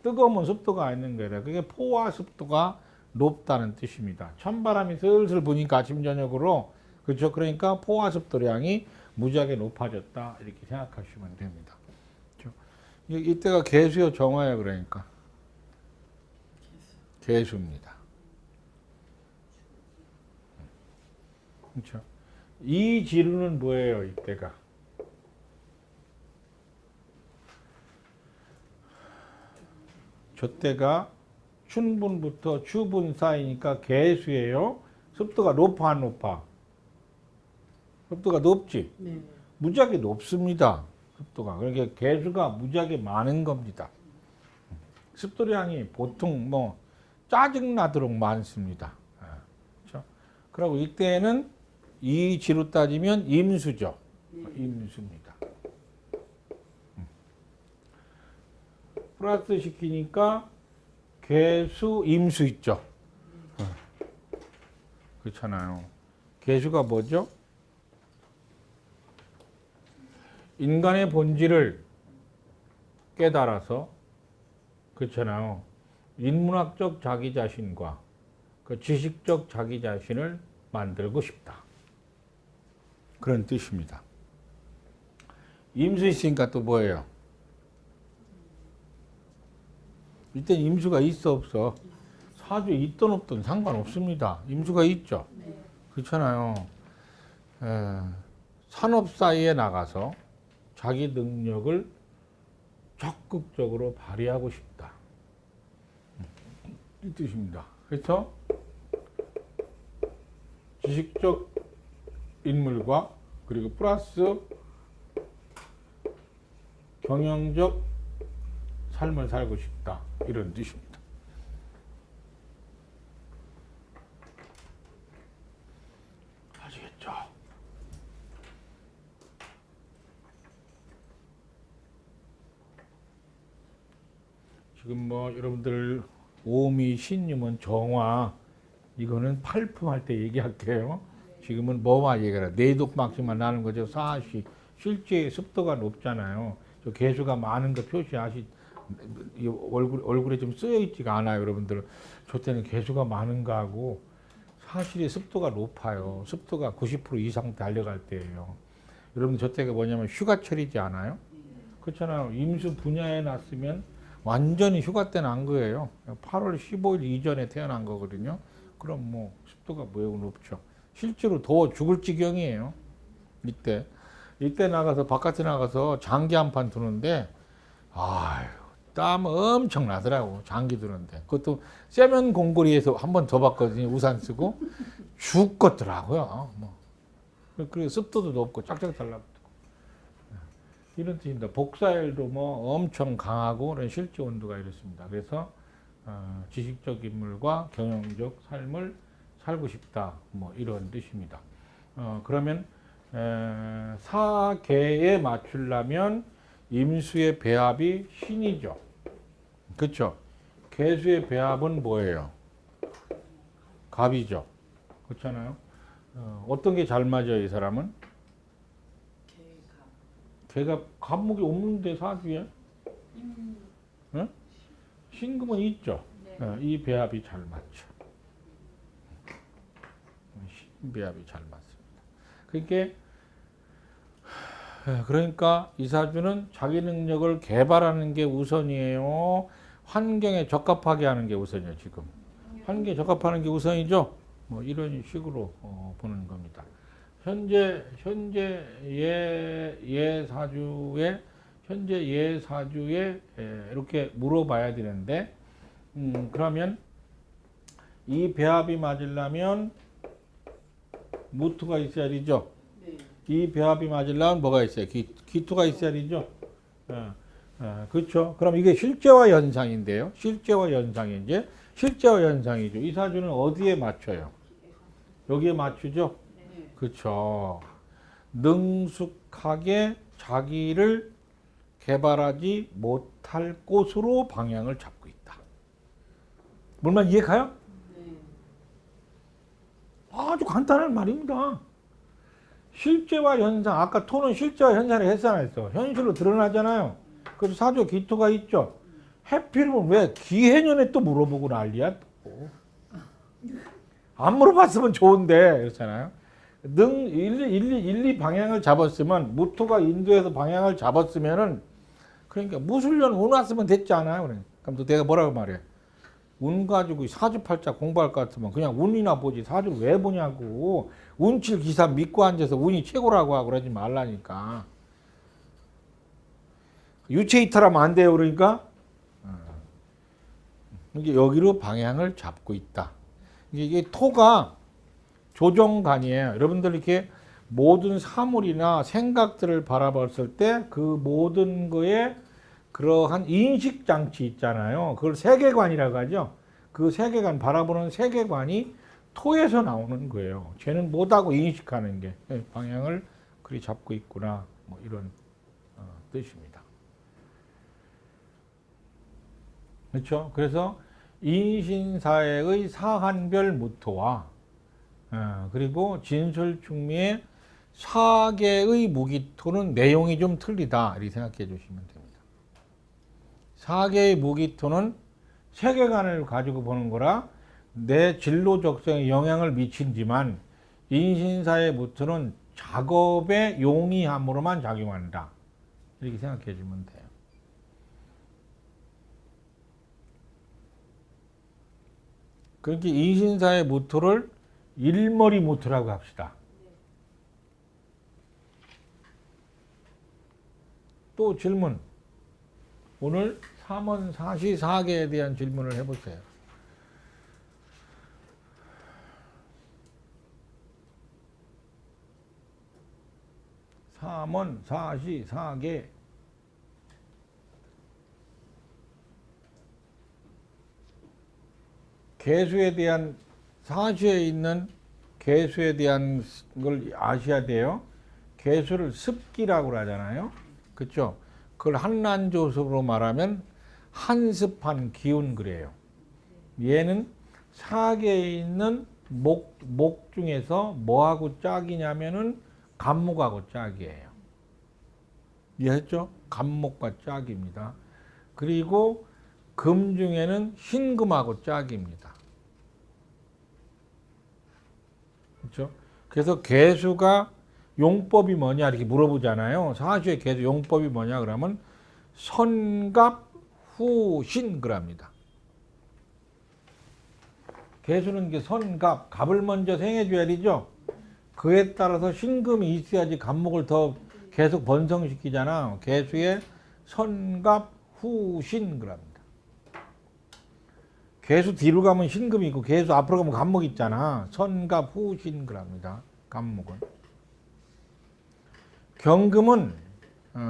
뜨거우면 습도가 있는 거예요. 그게 포화 습도가 높다는 뜻입니다. 찬바람이 슬슬 부니까 아침 저녁으로, 그렇죠? 그러니까 포화 습도량이 무지하게 높아졌다, 이렇게 생각하시면 됩니다. 그렇죠? 이때가 개수요, 정화요, 그러니까 개수입니다. 그렇죠? 이 지루는 뭐예요, 이때가? 저때가 춘분부터 추분 사이니까 개수예요. 습도가 높아, 안 높아? 습도가 높지? 네. 무지하게 높습니다. 습도가. 그러니까 개수가 무지하게 많은 겁니다. 습도량이 보통 뭐 짜증나도록 많습니다. 그렇죠? 그리고 이때는 이 지로 따지면 임수죠. 임수입니다. 플러스 시키니까 개수, 임수 있죠. 그렇잖아요. 개수가 뭐죠? 인간의 본질을 깨달아서, 그렇잖아요. 인문학적 자기 자신과 그 지식적 자기 자신을 만들고 싶다. 그런 뜻입니다. 임수 있으니까 또 뭐예요? 이때 임수가 있어, 없어? 사주에 있든 없든 상관없습니다. 임수가 있죠. 그렇잖아요. 산업사회에 나가서 자기 능력을 적극적으로 발휘하고 싶다. 이 뜻입니다. 그래서 지식적 인물과 그리고 플러스 경영적 삶을 살고 싶다. 이런 뜻입니다. 아시겠죠? 지금 뭐 여러분들 오미, 신유문, 정화 이거는 팔품할 때 얘기할게요. 지금은 뭐만 얘기하라. 내독막심만 나는 거죠. 사시. 실제 습도가 높잖아요. 저 개수가 많은 거 표시하시. 얼굴에 좀 쓰여 있지가 않아요, 여러분들. 저 때는 개수가 많은가 하고 사실이 습도가 높아요. 습도가 90% 이상 달려갈 때예요. 여러분 저 때가 뭐냐면 휴가철이지 않아요? 그렇잖아요. 임수 분야에 났으면 완전히 휴가 때 난 거예요. 8월 15일 이전에 태어난 거거든요. 그럼 뭐 습도가 매우 높죠. 실제로 더워 죽을 지경이에요. 이때 나가서 바깥에 나가서 장기 한 판 두는데 아유 땀 엄청 나더라고. 장기 두는데 그것도 세면 공고리에서 한 번 더 봤거든요. 우산 쓰고 죽겠더라고요. 뭐 그리고 습도도 높고 쫙쫙 달라붙고 이런 뜻입니다. 복사열도 뭐 엄청 강하고 그런 실제 온도가 이렇습니다. 그래서 지식적 인물과 경영적 삶을 살고 싶다. 뭐 이런 뜻입니다. 그러면 사계에 맞추려면 임수의 배합이 신이죠. 그렇죠? 계수의 배합은 뭐예요? 갑이죠. 그렇잖아요. 어떤 게 잘 맞아요, 이 사람은? 걔가 갑목이 없는데 사주에? 응? 신금은 있죠. 네. 이 배합이 잘 맞죠. 배합이 잘 맞습니다. 그러니까 이 사주는 자기 능력을 개발하는 게 우선이에요. 환경에 적합하게 하는 게 우선이에요. 지금 환경에 적합하는 게 우선이죠. 뭐 이런 식으로 보는 겁니다. 현재 예 사주에 이렇게 물어봐야 되는데, 그러면 이 배합이 맞으려면 무토가 있어야 되죠. 네. 이 배합이 맞으려면 뭐가 있어요? 기토가 있어야 되죠. 그렇죠. 그럼 이게 실제와 연상인데요. 실제와 연상이죠. 이 사주는 어디에 맞춰요? 여기에 맞추죠. 네. 그렇죠. 능숙하게 자기를 개발하지 못할 곳으로 방향을 잡고 있다. 물만 이해 가요? 네. 아주 간단한 말입니다. 실제와 현상, 아까 토는 실제와 현상을 했잖아요. 현실로 드러나잖아요. 그래서 사주 기토가 있죠. 해필이면 왜 기해년에 또 물어보고 난리야 또. 안 물어봤으면 좋은데 그렇잖아요. 일리 방향을 잡았으면, 무토가 인도에서 방향을 잡았으면은, 그러니까 무술년 운 왔으면 됐지 않아요. 그럼 또 내가 뭐라고 말해? 운 가지고 사주팔자 공부할 것 같으면 그냥 운이나 보지 사주를 왜 보냐고. 운칠 기사 믿고 앉아서 운이 최고라고 하고 그러지 말라니까. 유체이탈하면 안 돼요. 그러니까 이게 여기로 방향을 잡고 있다. 이게 토가 조정관이에요. 여러분들 이렇게 모든 사물이나 생각들을 바라봤을 때 그 모든 거에 그러한 인식장치 있잖아요. 그걸 세계관이라고 하죠. 그 세계관, 바라보는 세계관이 토에서 나오는 거예요. 쟤는 뭐다고 인식하는 게 방향을 그리 잡고 있구나. 뭐 이런 뜻입니다. 그렇죠? 그래서 인신사회의 사한별 무토와 그리고 진술충미의 사계의 무기토는 내용이 좀 틀리다. 이렇게 생각해 주시면 됩니다. 사계의 무기토는 세계관을 가지고 보는 거라 내 진로 적성에 영향을 미친지만, 인신사의 무토는 작업의 용이함으로만 작용한다. 이렇게 생각해 주면 돼요. 그렇게 인신사의 무토를 일머리 무토라고 합시다. 또 질문. 오늘 3원 4시 4개에 대한 질문을 해보세요. 3원 4시 4개. 개수에 대한, 사주에 있는 개수에 대한 걸 아셔야 돼요. 개수를 습기라고 하잖아요. 그렇죠? 그걸 한란조석으로 말하면 한습한 기운 그래요. 얘는 사계에 있는 목 중에서 뭐하고 짝이냐면은 간목하고 짝이에요. 이해했죠? 간목과 짝입니다. 그리고 금 중에는 신금하고 짝입니다. 그렇죠? 그래서 개수가 용법이 뭐냐 이렇게 물어보잖아요. 사주의 개수 용법이 뭐냐 그러면 선갑 후신 그럽니다. 개수는 게 선갑, 갑을 먼저 생해줘야 되죠. 그에 따라서 신금이 있어야지 간목을 더 계속 번성시키잖아. 개수의 선갑 후신 그럽니다. 개수 뒤로 가면 신금이 있고 개수 앞으로 가면 간목 있잖아. 선갑 후신 그럽니다. 간목은. 경금은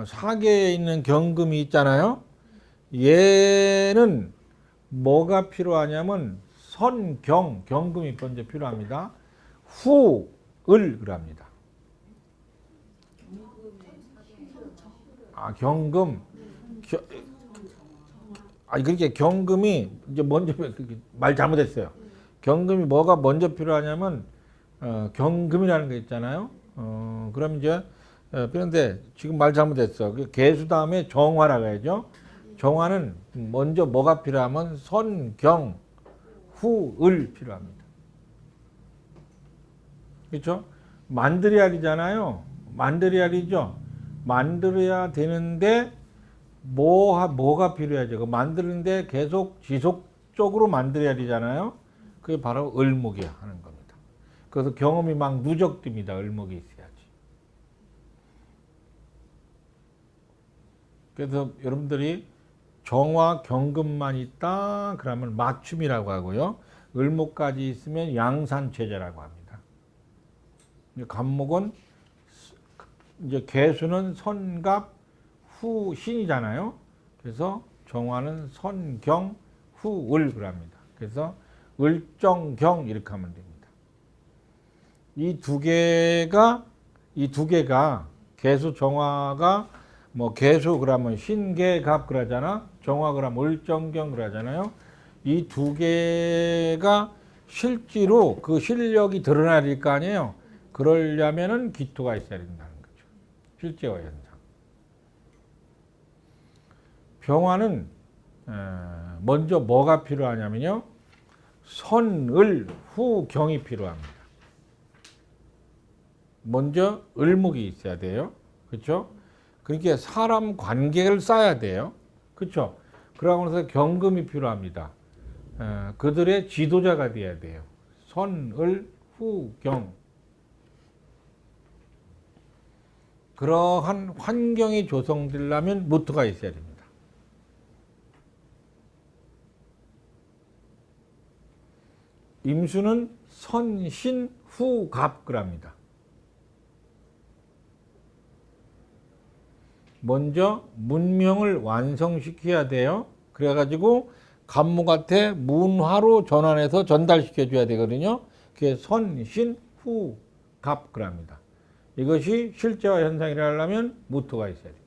사계에 있는 경금이 있잖아요. 얘는 뭐가 필요하냐면 경금이 먼저 필요합니다. 후을 그럽니다. 경금. 그렇게 경금이 이제 먼저 말 잘못했어요. 경금이 뭐가 먼저 필요하냐면 경금이라는 거 있잖아요. 그럼 이제 그런데 지금 말 잘못했어. 개수 다음에 정화라고 해야죠. 정화는 먼저 뭐가 필요하면 경, 후을 필요합니다. 그렇죠? 만들어야리잖아요. 만들어야리죠. 만들어야 되는데 뭐가 필요하죠? 만드는데 계속 지속적으로 만들어야 되잖아요. 그게 바로 을목이 하는 겁니다. 그래서 경험이 막 누적됩니다. 을목이 있어야지. 그래서 여러분들이 정화 경금만 있다 그러면 맞춤이라고 하고요. 을목까지 있으면 양산체제라고 합니다. 간목은 이제 개수는 선갑 후 신이잖아요. 그래서 정화는 경 후을 그럽니다. 그래서 을정경 이렇게 하면 됩니다. 이 두 개가 개수 정화가 개수 그러면 신계갑 그러잖아. 정화 그러면 을정경 그러잖아요. 이 두 개가 실제로 그 실력이 드러나야 될 거 아니에요. 그러려면은 기토가 있어야 된다는 거죠. 실제와 현상. 병화는 먼저 뭐가 필요하냐면요. 선을 후경이 필요합니다. 먼저 을목이 있어야 돼요. 그렇죠? 그러니까 사람 관계를 쌓아야 돼요. 그렇죠? 그러고 나서 경금이 필요합니다. 그들의 지도자가 돼야 돼요. 선을 후경. 그러한 환경이 조성되려면 무토가 있어야 됩니다. 임수는 선신 후갑 그럽니다. 먼저 문명을 완성시켜야 돼요. 그래가지고 간목한테 문화로 전환해서 전달시켜줘야 되거든요. 그게 선신 후갑 그럽니다. 이것이 실제와 현상이라 하려면 무토가 있어야 됩니다.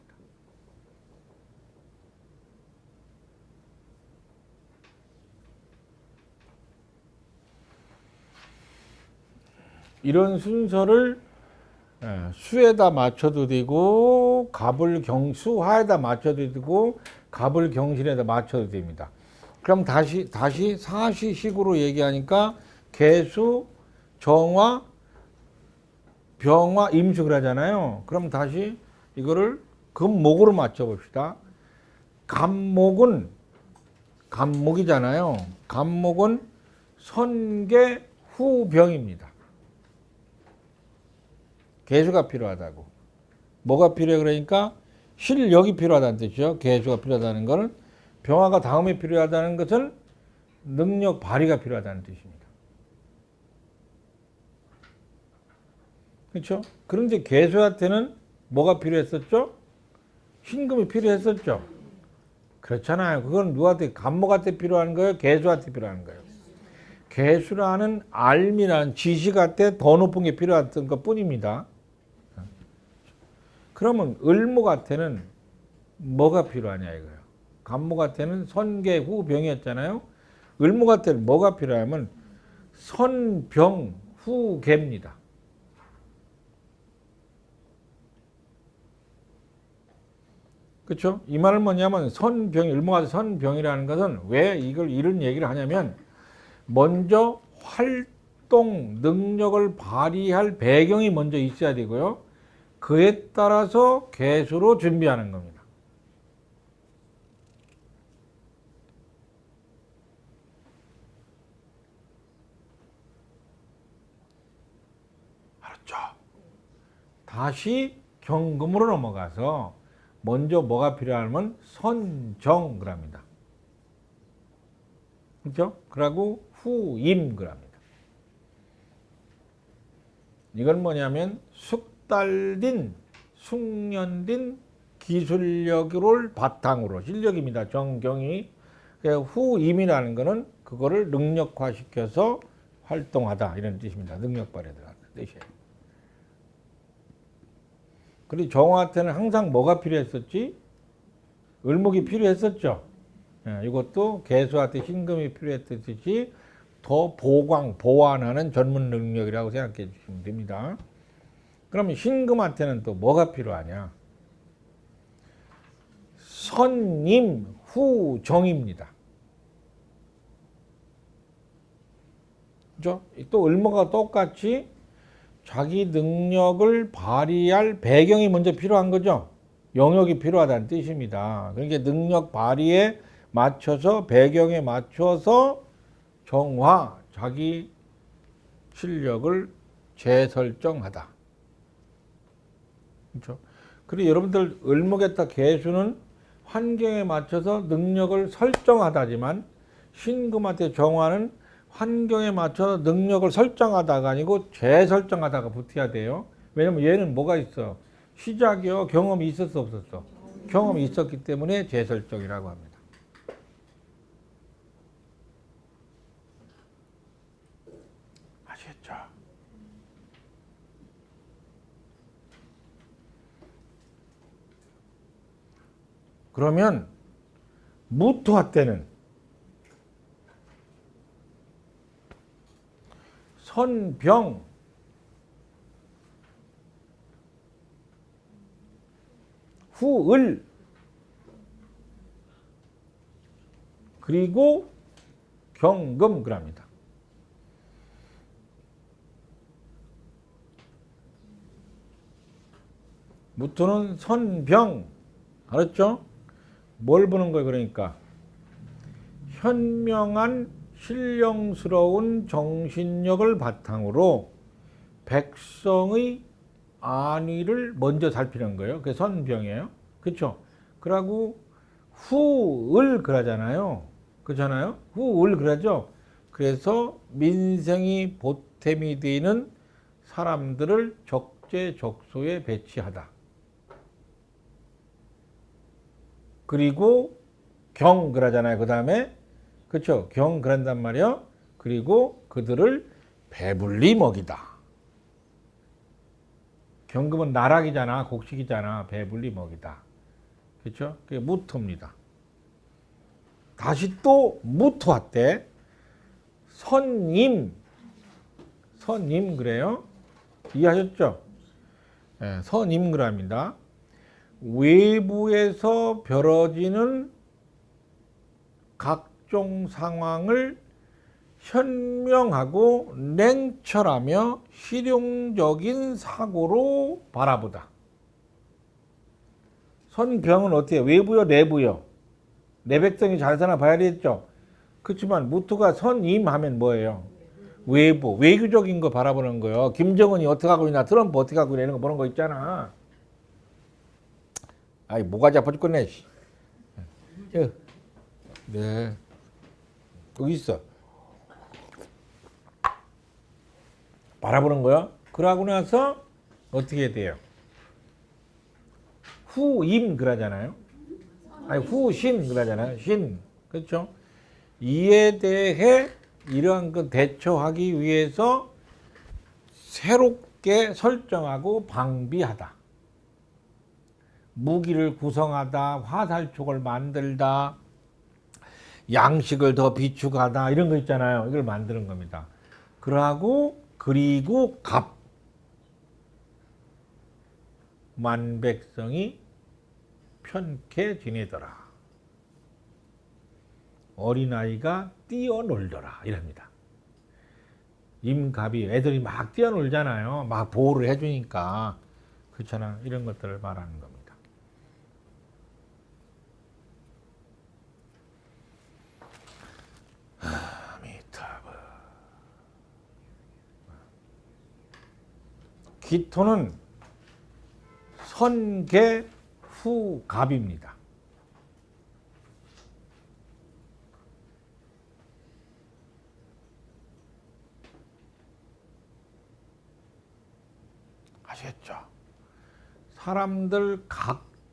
이런 순서를 수에다 맞춰도 되고 수화에다 맞춰도 되고 갑을경신에다 맞춰도 됩니다. 그럼 다시 사시식으로 얘기하니까 개수, 정화, 병화, 임수 그러잖아요. 그럼 다시 이거를 금목으로 맞춰 봅시다. 간목이잖아요. 간목은 선계 후병입니다. 개수가 필요하다고. 뭐가 필요해 그러니까 실력이 필요하다는 뜻이죠. 개수가 필요하다는 것은 병화가 다음에 필요하다는 것은 능력 발휘가 필요하다는 뜻입니다. 그렇죠? 그런데 개수한테는 뭐가 필요했었죠? 신금이 필요했었죠. 그렇잖아요. 그건 누구한테 간목한테 필요한 거예요? 개수한테 필요한 거예요. 개수라는 알미라는 지식한테 더 높은 게 필요했던 것 뿐입니다. 그러면 을목한테는 뭐가 필요하냐 이거예요. 간목한테는 선계 후 병이었잖아요. 을목한테는 뭐가 필요하면 선병 후 개입니다. 그렇죠? 이 말은 뭐냐면 을목한테 선병이라는 것은 왜 이런 얘기를 하냐면 먼저 활동 능력을 발휘할 배경이 먼저 있어야 되고요. 그에 따라서 개수로 준비하는 겁니다. 알았죠? 다시 경금으로 넘어가서 먼저 뭐가 필요하면 선정 그럽니다. 그렇죠? 그러고 후임 그럽니다. 이건 뭐냐면 숙년된 기술력을 바탕으로 실력입니다. 정경이. 후임이라는 거는 그거를 능력화시켜서 활동하다 이런 뜻입니다. 능력 발휘 들어가는 뜻이에요. 그리고 정화한테는 항상 뭐가 필요했었지? 을목이 필요했었죠. 이것도 개수한테 신금이 필요했듯이 더 보완하는 전문 능력이라고 생각해 주시면 됩니다. 그러면 신금한테는 또 뭐가 필요하냐? 선임 후정입니다. 그죠? 또 을목과 똑같이 자기 능력을 발휘할 배경이 먼저 필요한 거죠. 영역이 필요하다는 뜻입니다. 그러니까 능력 발휘에 맞춰서 배경에 맞춰서 정화, 자기 실력을 재설정하다. 그렇죠? 그리고 여러분들 을목에다 개수는 환경에 맞춰서 능력을 설정하다지만 신금한테 정화는 환경에 맞춰서 능력을 설정하다가 아니고 재설정하다가 붙어야 돼요. 왜냐면 얘는 뭐가 있어? 시작이요. 경험이 있었어 없었어? 경험이 있었기 때문에 재설정이라고 합니다. 아시겠죠? 그러면 무토화 때는 선병 후을 그리고 경금 그럽니다. 무토는 선병 알았죠? 뭘 보는 거예요? 그러니까 현명한 신령스러운 정신력을 바탕으로 백성의 안위를 먼저 살피는 거예요. 그게 선병이에요. 그렇죠? 그러고 후을 그러잖아요. 그렇잖아요? 후을 그러죠. 그래서 민생이 보탬이 되는 사람들을 적재적소에 배치하다. 그리고 경 그러잖아요. 그 다음에 그렇죠. 경 그런단 말이요. 그리고 그들을 배불리 먹이다. 경금은 나락이잖아. 곡식이잖아. 배불리 먹이다. 그렇죠? 그게 무토입니다. 다시 또 무토화 때 선임 그래요. 이해하셨죠? 네, 선임 그랍니다. 외부에서 벌어지는 각종 상황을 현명하고 냉철하며 실용적인 사고로 바라보다. 선병은 어떻게 해요? 외부요, 내부요? 내 백성이 잘 사나 봐야 되겠죠. 그렇지만 무토가 선임하면 뭐예요? 외부, 외교적인 거 바라보는 거예요. 김정은이 어떻게 하고 있나, 트럼프 어떻게 하고 있나 이런 거 보는 거 있잖아. 아이 뭐가 잡아 죽겠네. 네. 여기 있어. 바라보는 거야. 그러고 나서 어떻게 돼요? 후임 그러잖아요. 아니 후신 그러잖아요. 신. 그렇죠? 이에 대해 이러한 그 대처하기 위해서 새롭게 설정하고 방비하다. 무기를 구성하다, 화살촉을 만들다, 양식을 더 비축하다 이런 거 있잖아요. 이걸 만드는 겁니다. 그리고 만백성이 편케 지내더라. 어린아이가 뛰어놀더라 이랍니다. 임갑이 애들이 막 뛰어놀잖아요. 막 보호를 해주니까. 그렇잖아. 이런 것들을 말하는 겁니다. 기토는 선계 후갑입니다. 아시겠죠? 사람들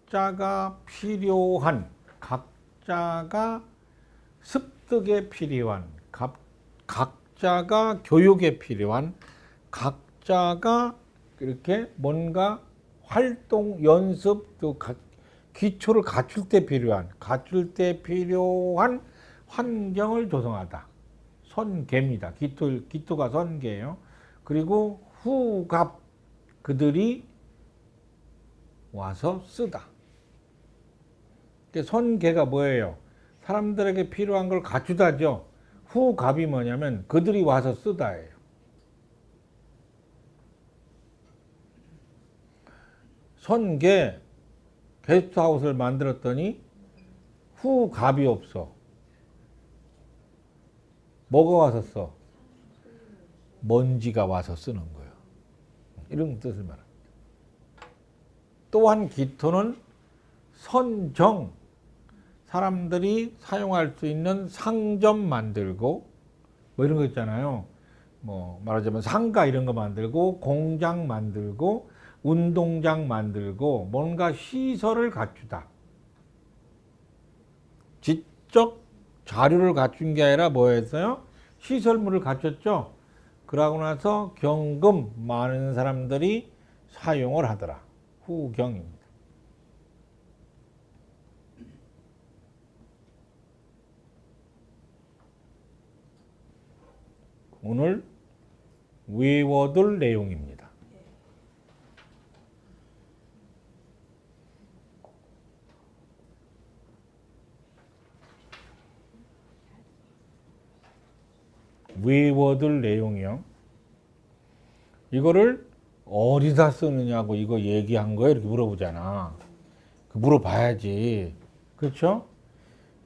각자가 필요한, 각자가 습득에 필요한, 각자가 교육에 필요한, 각자가 이렇게 뭔가 활동, 연습, 또 기초를 갖출 때 필요한 환경을 조성하다. 선계입니다. 기토가 선계예요. 그리고 후갑, 그들이 와서 쓰다. 선계가 뭐예요? 사람들에게 필요한 걸 갖추다죠. 후갑이 뭐냐면 그들이 와서 쓰다예요. 선계 게스트하우스를 만들었더니 후갑이 없어. 뭐가 와서 써? 먼지가 와서 쓰는 거예요. 이런 뜻을 말합니다. 또한 기토는 선정, 사람들이 사용할 수 있는 상점 만들고 뭐 이런 거 있잖아요. 뭐 말하자면 상가 이런 거 만들고 공장 만들고 운동장 만들고 뭔가 시설을 갖추다. 지적 자료를 갖춘 게 아니라 뭐였어요? 시설물을 갖췄죠. 그러고 나서 경금 많은 사람들이 사용을 하더라. 후경입니다. 오늘 외워둘 내용입니다. 외워둘 내용이요. 이거를 어디다 쓰느냐고 이거 얘기한 거예요? 이렇게 물어보잖아. 물어봐야지. 그렇죠?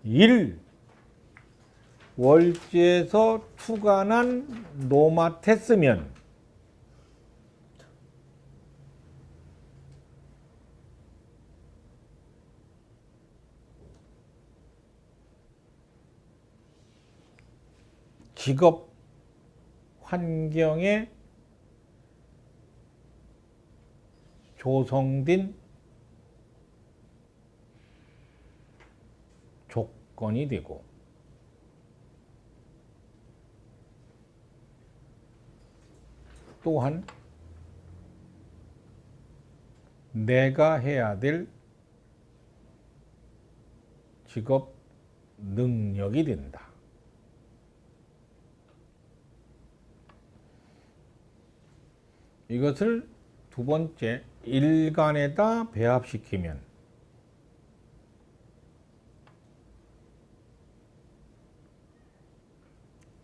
1. 월지에서 투간한 노마테스면 직업 환경에 조성된 조건이 되고 또한 내가 해야 될 직업 능력이 된다. 이것을 두 번째 일간에다 배합시키면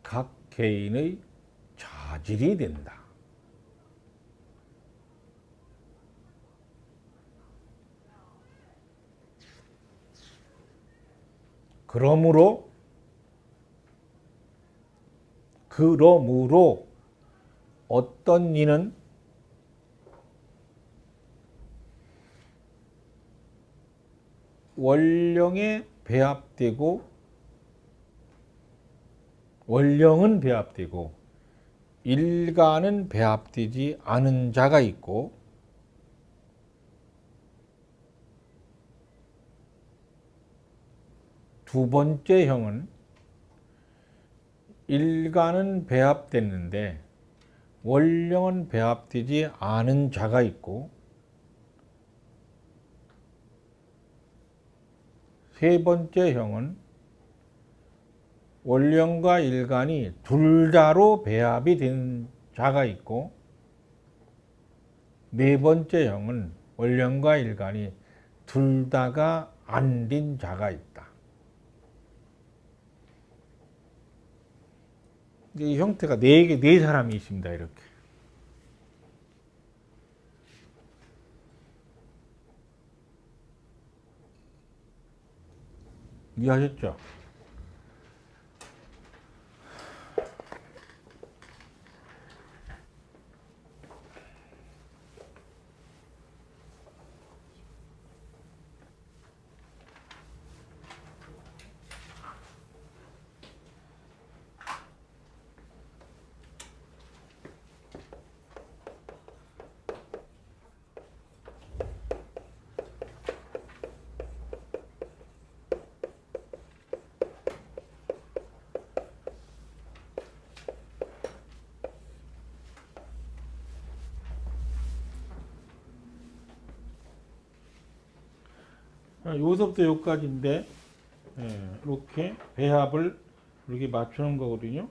각 개인의 자질이 된다. 그러므로 어떤 이는 원령에 배합되고 원령은 배합되고 일간은 배합되지 않은 자가 있고 두 번째 형은 일간은 배합됐는데 원령은 배합되지 않은 자가 있고 세 번째 형은 원령과 일간이 둘 다로 배합이 된 자가 있고 네 번째 형은 원령과 일간이 둘 다가 안 된 자가 있다. 이 형태가 네 사람이 있습니다. 이렇게. 이해하셨죠? 여기서부터 여기까지인데 이렇게 배합을 이렇게 맞추는 거거든요.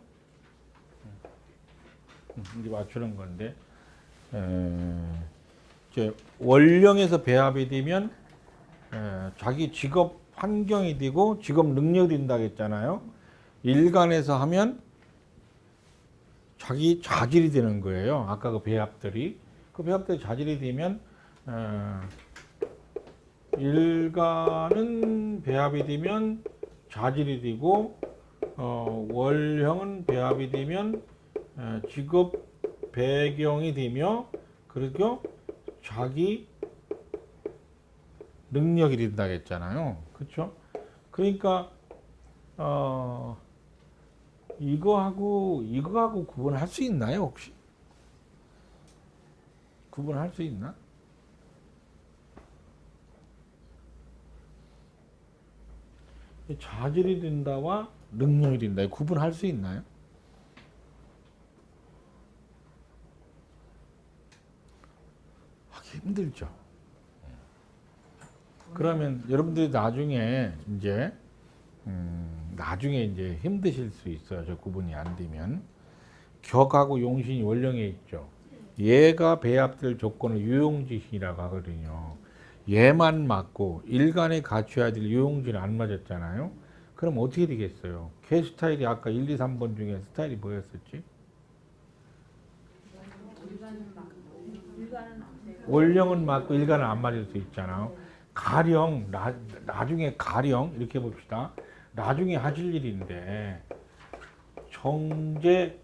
이제 맞추는 건데 이제 원령에서 배합이 되면 자기 직업 환경이 되고 직업 능력이 된다고 했잖아요. 일간에서 하면 자기 자질이 되는 거예요. 아까 그 배합들이 자질이 되면 일간은 배합이 되면 자질이 되고 월형은 배합이 되면 직업 배경이 되며 그리고 자기 능력이 된다고 했잖아요. 그렇죠? 그러니까 이거하고 구분할 수 있나요, 혹시? 구분할 수 있나? 자질이 된다와 능력이 된다. 구분할 수 있나요? 하기 힘들죠. 그러면 여러분들이 나중에 이제 힘드실 수 있어요. 저 구분이 안 되면. 격하고 용신이 원령에 있죠. 얘가 배합될 조건을 유용지신이라고 하거든요. 얘만 맞고 일간에 갖춰야 될 유용지는 안 맞았잖아요. 그럼 어떻게 되겠어요? 걔 스타일이 아까 1, 2, 3번 중에 스타일이 뭐였었지? 원령은 맞고 일간은 안 맞을 수 있잖아요. 가령 나중에 가령 이렇게 봅시다. 나중에 하실 일인데 정제격인다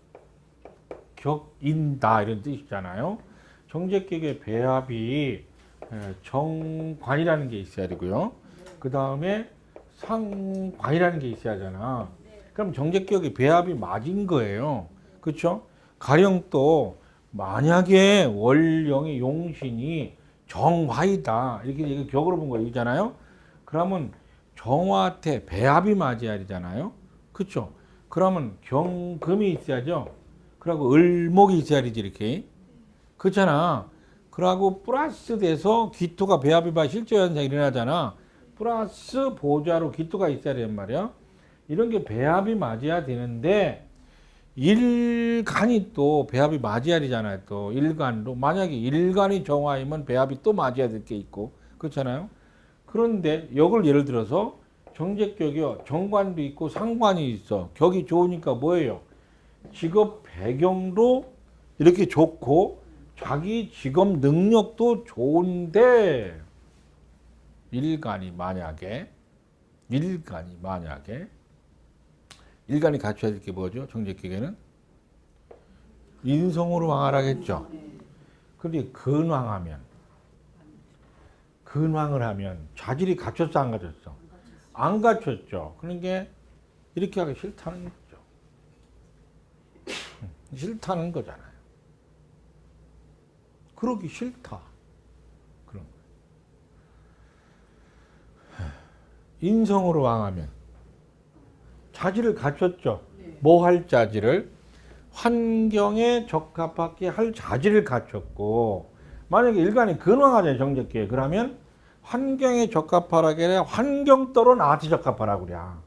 이런 뜻이잖아요. 정제격의 배합이 정관이라는 게 있어야 되고요. 그 다음에 상관이라는 게 있어야 하잖아. 그럼 정제격의 배합이 맞은 거예요. 그렇죠? 가령 또 만약에 월령의 용신이 정화이다 이렇게 격으로 본 거잖아요. 그러면 정화한테 배합이 맞아야 되잖아요. 그렇죠? 그러면 경금이 있어야죠. 그리고 을목이 있어야 되지 이렇게. 그렇잖아. 그러고 플러스 돼서 기토가 배합이 봐 실제 현상이 일어나잖아. 플러스 보좌로 기토가 있어야 되는 말이야. 이런 게 배합이 맞아야 되는데 일간이 또 배합이 맞아야 되잖아요. 또 일간도 만약에 일간이 정화이면 배합이 또 맞아야 될 게 있고 그렇잖아요. 그런데 역을 예를 들어서 정제격이요. 정관도 있고 상관이 있어. 격이 좋으니까 뭐예요? 직업 배경도 이렇게 좋고 자기 직업 능력도 좋은데 일간이 만약에 일간이 갖춰야 될 게 뭐죠? 정제격에는 인성으로 왕하라겠죠. 그런데 근왕을 하면 자질이 갖췄어 안 갖췄어? 안 갖췄죠. 그러니까 이렇게 하기 싫다는 거죠. 싫다는 거잖아요. 그러기 싫다. 그런 거예요. 인성으로 왕하면 자질을 갖췄죠. 뭐 할 자질을? 환경에 적합하게 할 자질을 갖췄고 만약에 일간이 근왕하잖아요. 정제격에. 그러면 환경에 적합하라게 해 환경떠로 나한테 적합하라고 그래. 야,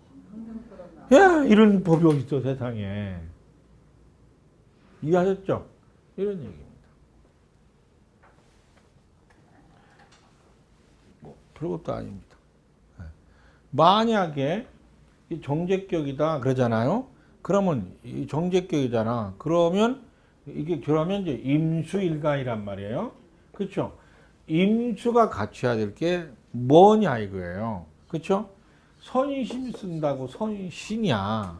이런 법이 어디 있어 세상에. 이해하셨죠? 이런 얘기입니다. 뭐 별것도 아닙니다. 만약에 이 정제격이다 그러잖아요. 그러면 이 정제격이잖아. 그러면 이게 이제 임수일간이란 말이에요. 그렇죠? 임수가 갖춰야 될 게 뭐냐 이거예요. 그렇죠? 선심 쓴다고 선신이야.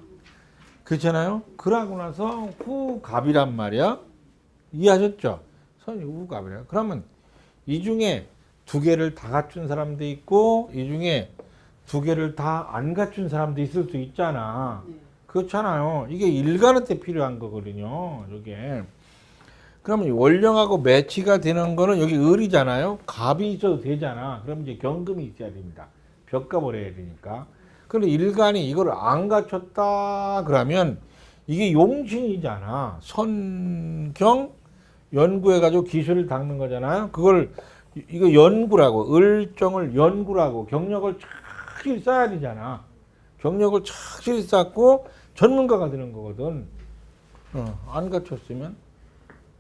그렇잖아요? 그러고 나서 후갑이란 말이야. 이해하셨죠? 선이 후갑이래요. 그러면 이 중에 두 개를 다 갖춘 사람도 있고 이 중에 두 개를 다 안 갖춘 사람도 있을 수 있잖아. 그렇잖아요. 이게 일간한테 필요한 거거든요. 이게. 그러면 월령하고 매치가 되는 거는 여기 을이잖아요. 갑이 있어도 되잖아. 그럼 이제 경금이 있어야 됩니다. 벽갑을 해야 되니까. 그런데 일간이 이걸 안 갖췄다 그러면 이게 용신이잖아. 선경 연구해가지고 기술을 닦는 거잖아요. 그걸 이거 연구라고. 을정을 연구라고. 경력을 착실히 쌓아야 되잖아. 경력을 착실히 쌓고 전문가가 되는 거거든. 안 갖췄으면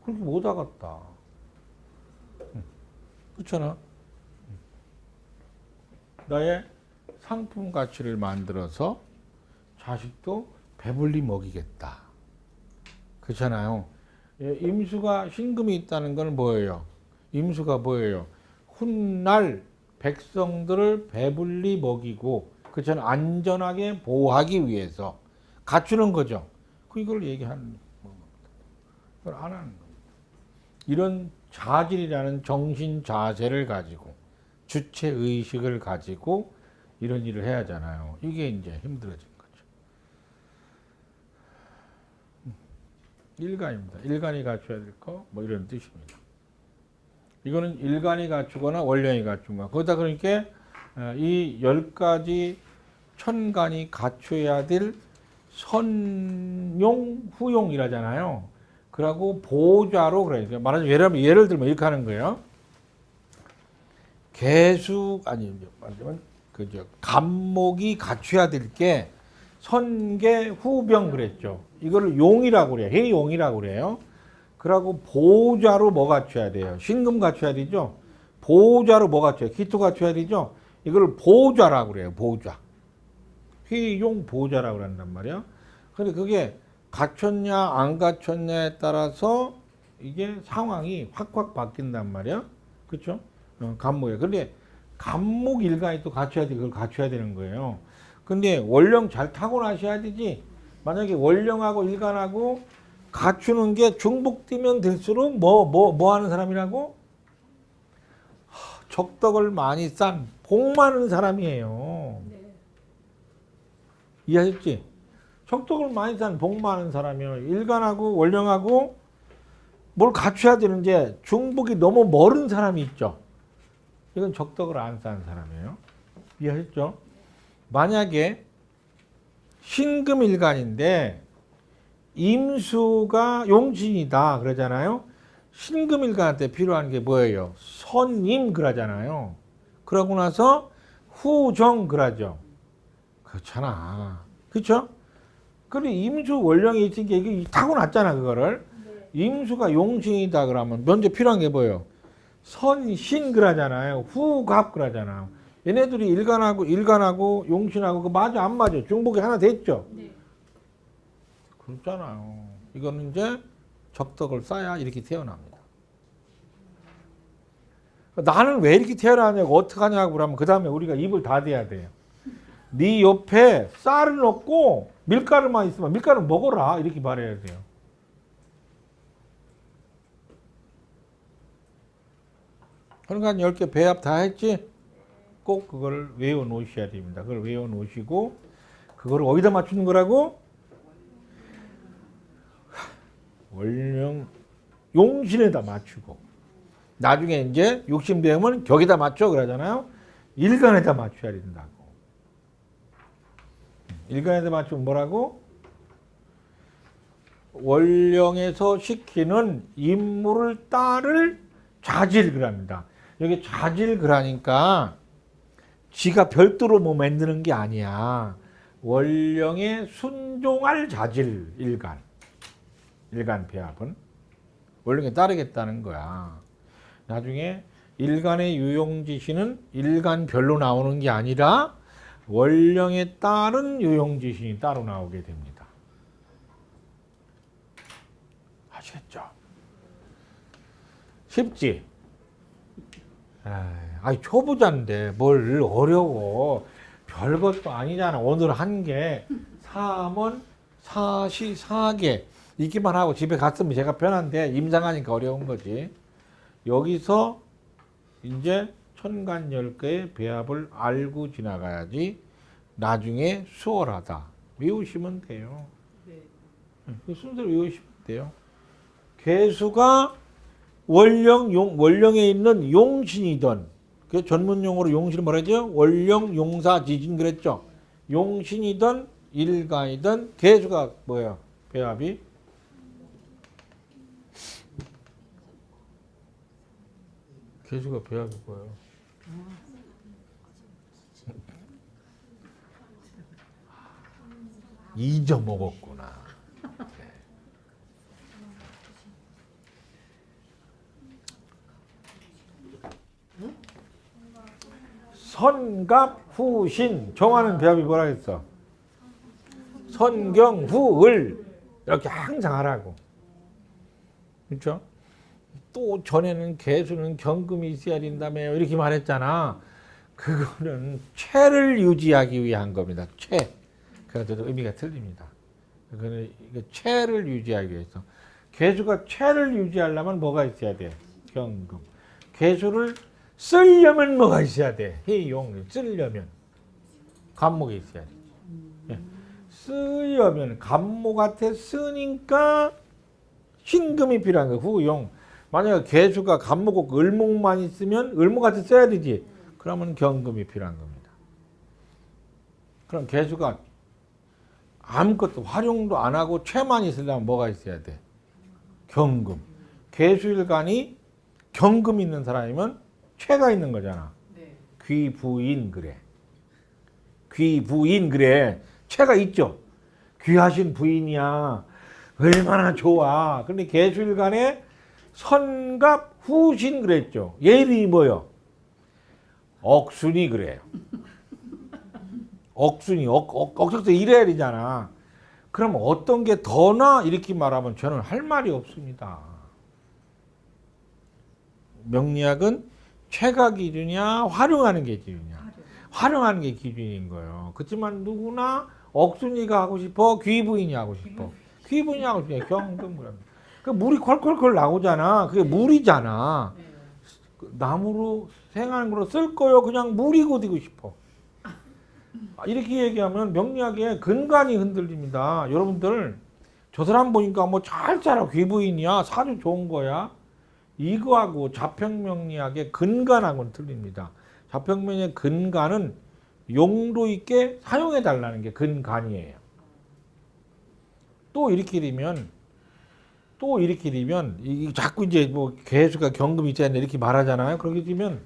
그렇게 못 하겠다. 그렇잖아. 나의 상품 가치를 만들어서 자식도 배불리 먹이겠다. 그렇잖아요. 예, 임수가 신금이 있다는 건 뭐예요? 임수가 뭐예요? 훗날 백성들을 배불리 먹이고 그렇잖아요. 안전하게 보호하기 위해서 갖추는 거죠. 이걸 얘기하는 겁니다. 그걸 안 하는 겁니다. 이런 자질이라는 정신 자세를 가지고 주체 의식을 가지고 이런 일을 해야 하잖아요. 이게 이제 힘들어진 거죠. 일간입니다. 일간이 갖춰야 될 거 뭐 이런 뜻입니다. 이거는 일간이 갖추거나 원령이 갖춘 거. 거기다 그러니까 이 10가지 천간이 갖춰야 될 선용, 후용이라잖아요. 그러고 보좌로 그래요. 말하자면 예를 들면 이렇게 하는 거예요. 개수 아니 말하자면 그죠. 간목이 갖춰야 될 게 선계 후병 그랬죠. 이거를 용이라고 그래요. 해용이라고 그래요. 그러고 보좌로 뭐 갖춰야 돼요? 신금 갖춰야 되죠. 보좌로 뭐 갖춰야 돼요? 기토 갖춰야 되죠. 이걸 보좌라고 그래요. 보좌. 회용 보좌라고 그런단 말이에요. 근데 그게 갖췄냐 안 갖췄냐에 따라서 이게 상황이 확확 바뀐단 말이에요. 그렇죠? 간목이에요. 근데 간목 일간이 또 갖춰야 돼. 그걸 갖춰야 되는 거예요. 근데 원령 잘 타고나셔야 되지. 만약에 원령하고 일간하고 갖추는 게 중복되면 될수록 뭐 하는 사람이라고? 적덕을 많이 싼 복 많은 사람이에요. 네. 이해하셨지? 적덕을 많이 싼 복 많은 사람이요. 일간하고 원령하고 뭘 갖춰야 되는데 중복이 너무 멀은 사람이 있죠. 이건 적덕을 안 쌓은 사람이에요. 이해하셨죠? 만약에 신금일간인데 임수가 용신이다 그러잖아요. 신금일간한테 필요한 게 뭐예요? 선임 그러잖아요. 그러고 나서 후정 그러죠. 그렇잖아. 그렇죠? 그리고 임수 원령이 있으니까 이게 타고났잖아 그거를. 네. 임수가 용신이다 그러면 먼저 필요한 게 뭐예요? 선신 그러잖아요. 후갑 그러잖아요. 얘네들이 일간하고 용신하고 그 맞아 안 맞아? 중복이 하나 됐죠. 네. 그렇잖아요. 이거는 이제 적덕을 쌓아야 이렇게 태어납니다. 나는 왜 이렇게 태어나냐고 어떡하냐고 그러면 그 다음에 우리가 입을 닫아야 돼요. 네 옆에 쌀은 없고 밀가루만 있으면 밀가루 먹어라 이렇게 말해야 돼요. 그러니까 10개 배합 다 했지? 꼭 그걸 외워 놓으셔야 됩니다. 그걸 외워 놓으시고 그걸 어디다 맞추는 거라고? 원령 용신에다 맞추고 나중에 이제 욕심되면 격에다 맞춰 그러잖아요. 일간에다 맞춰야 된다고. 일간에다 맞추면 뭐라고? 원령에서 시키는 임무를 따를 자질그랍니다. 여기 자질그라니까 지가 별도로 뭐 만드는 게 아니야. 원령에 순종할 자질 일간 배합은 원령에 따르겠다는 거야. 나중에 일간의 유용지신은 일간별로 나오는 게 아니라 원령에 따른 유용지신이 따로 나오게 됩니다. 아시겠죠? 쉽지? 아이 초보자인데 뭘 어려워. 별것도 아니잖아. 오늘 한 개, 3원, 4시 4개 읽기만 하고 집에 갔으면 제가 편한데 임상하니까 어려운 거지. 여기서 이제 천간 10개의 배합을 알고 지나가야지 나중에 수월하다. 외우시면 돼요. 네. 그 순서를 외우시면 돼요. 개수가 원령에 있는 용신이던 그 전문용어로 용신을 뭐라 하죠? 원령, 용사, 지진 그랬죠. 용신이던 일간이던 개수가 뭐예요? 배합이 개수가 배합이 뭐예요? 잊어먹었구나. 선갑후신 정하는 배합이 뭐라 했어? 선경후을 이렇게 항상 하라고. 그렇죠? 또 전에는 개수는 경금이 있어야 된다며 이렇게 말했잖아. 그거는 체를 유지하기 위한 겁니다. 체. 그래도 의미가 틀립니다. 그거는 체를 유지하기 위해서. 개수가 체를 유지하려면 뭐가 있어야 돼? 경금. 개수를 쓰려면 뭐가 있어야 돼? 해용. 쓰려면 간목이 있어야 돼. 예. 쓰려면 간목한테 쓰니까 신금이 필요한 거야. 후용. 만약에 개수가 간목 없고 을목만 있으면 을목한테 써야 되지. 그러면 경금이 필요한 겁니다. 그럼 개수가 아무것도 활용도 안 하고 체만 있으려면 뭐가 있어야 돼? 경금. 개수일간이 경금 있는 사람이면 체가 있는 거잖아. 네. 귀부인 그래. 귀부인 그래. 체가 있죠. 귀하신 부인이야. 얼마나 좋아. 근데 개수일간에 선갑 후신 그랬죠. 얘 이름이 뭐요? 억순이 그래요. 억순이 억석서 이래야 되잖아. 그럼 어떤 게 더 나? 이렇게 말하면 저는 할 말이 없습니다. 명리학은 체가 기준이야, 활용하는 게 기준이야. 활용하는 게 기준인 거예요. 그렇지만 누구나 억순이가 하고 싶어, 귀부인이 하고 싶어. 귀부인이 하고 싶어. 경금 그럽니다. 그 물이 콜콜콜 나오잖아. 그게 물이잖아. 나무로 생하는 거로 쓸 거요. 그냥 물이고 되고 싶어. 이렇게 얘기하면 명리학의 근간이 흔들립니다. 여러분들 저 사람 보니까 뭐 잘 살아 귀부인이야 사주 좋은 거야. 이거하고 자평명리학의 근간하고는 틀립니다. 자평명리학의 근간은 용도 있게 사용해 달라는 게 근간이에요. 또 이렇게 되면 자꾸 이제 뭐 개수가 경금이 있지 않냐 이렇게 말하잖아요. 그렇게 되면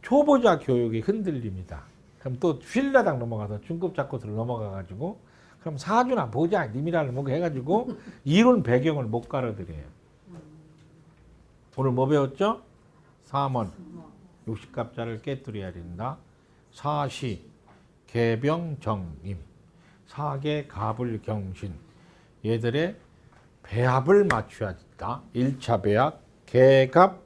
초보자 교육이 흔들립니다. 그럼 또 신라당 넘어가서 중급 작고들 넘어가가지고 그럼 사주나 보자 님이라는 뭐 해가지고 이론 배경을 못 가르드려요. 오늘 뭐 배웠죠? 삼원 60갑자를 깨뜨려야 된다. 사시 개병정임 사계 갑을 경신 얘들의 배합을 맞춰야 된다. 1차 배합 개갑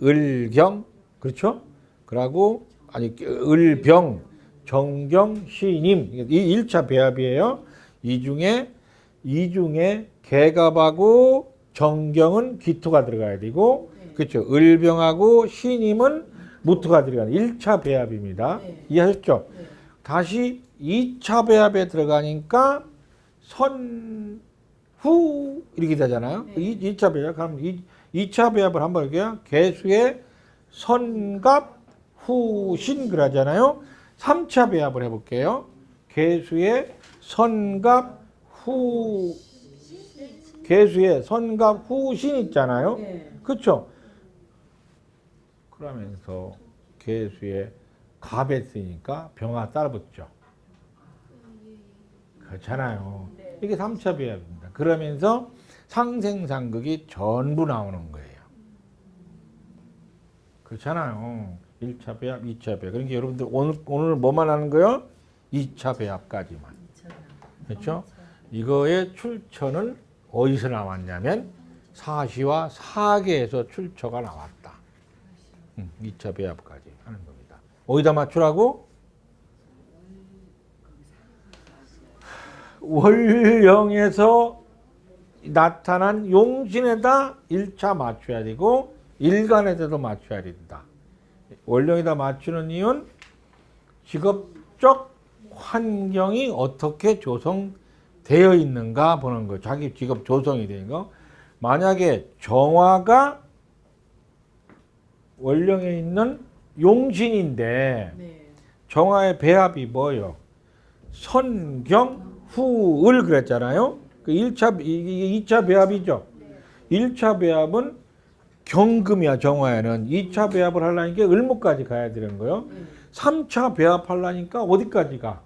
을경 그렇죠? 그러고 아니 을병 정경 시님 이 1차 배합이에요. 이 중에 개갑하고 정경은 기토가 들어가야 되고 그렇죠. 을병하고 시님은 무토가 들어가는 1차 배합입니다. 이해하셨죠? 다시 2차 배합에 들어가니까 선후 이렇게 되잖아요. 2차 배합 그럼 2차 배합을 한번 할게요. 개수의 선갑 후신 그러잖아요. 3차 배합을 해볼게요. 개수의 선갑 후신 있잖아요. 그렇죠? 그러면서 개수의 갑에 쓰니까 병화 따라붙죠. 그렇잖아요. 이게 3차 배합입니다. 그러면서 상생상극이 전부 나오는 거예요. 그렇잖아요. 1차 배합, 2차 배합. 그러니까 여러분들 오늘 뭐만 하는 거요? 2차 배합까지만. 그렇죠? 이거의 출처는 어디서 나왔냐면 사시와 사계에서 출처가 나왔다. 2차 배합까지 하는 겁니다. 어디다 맞추라고? 월령에서 나타난 용신에다 1차 맞춰야 되고 일간에서도 맞춰야 된다. 월령에다 맞추는 이유는 직업적 환경이 어떻게 조성되어 있는가 보는 거. 자기 직업 조성이 되는 거. 만약에 정화가 월령에 있는 용신인데 정화의 배합이 뭐예요? 선경 후을 그랬잖아요. 그 1차, 이게 2차 배합이죠. 1차 배합은 경금이야 정화에는 2차 배합을 하려니까 을목까지 가야 되는 거예요. 3차 배합하려니까 어디까지 가?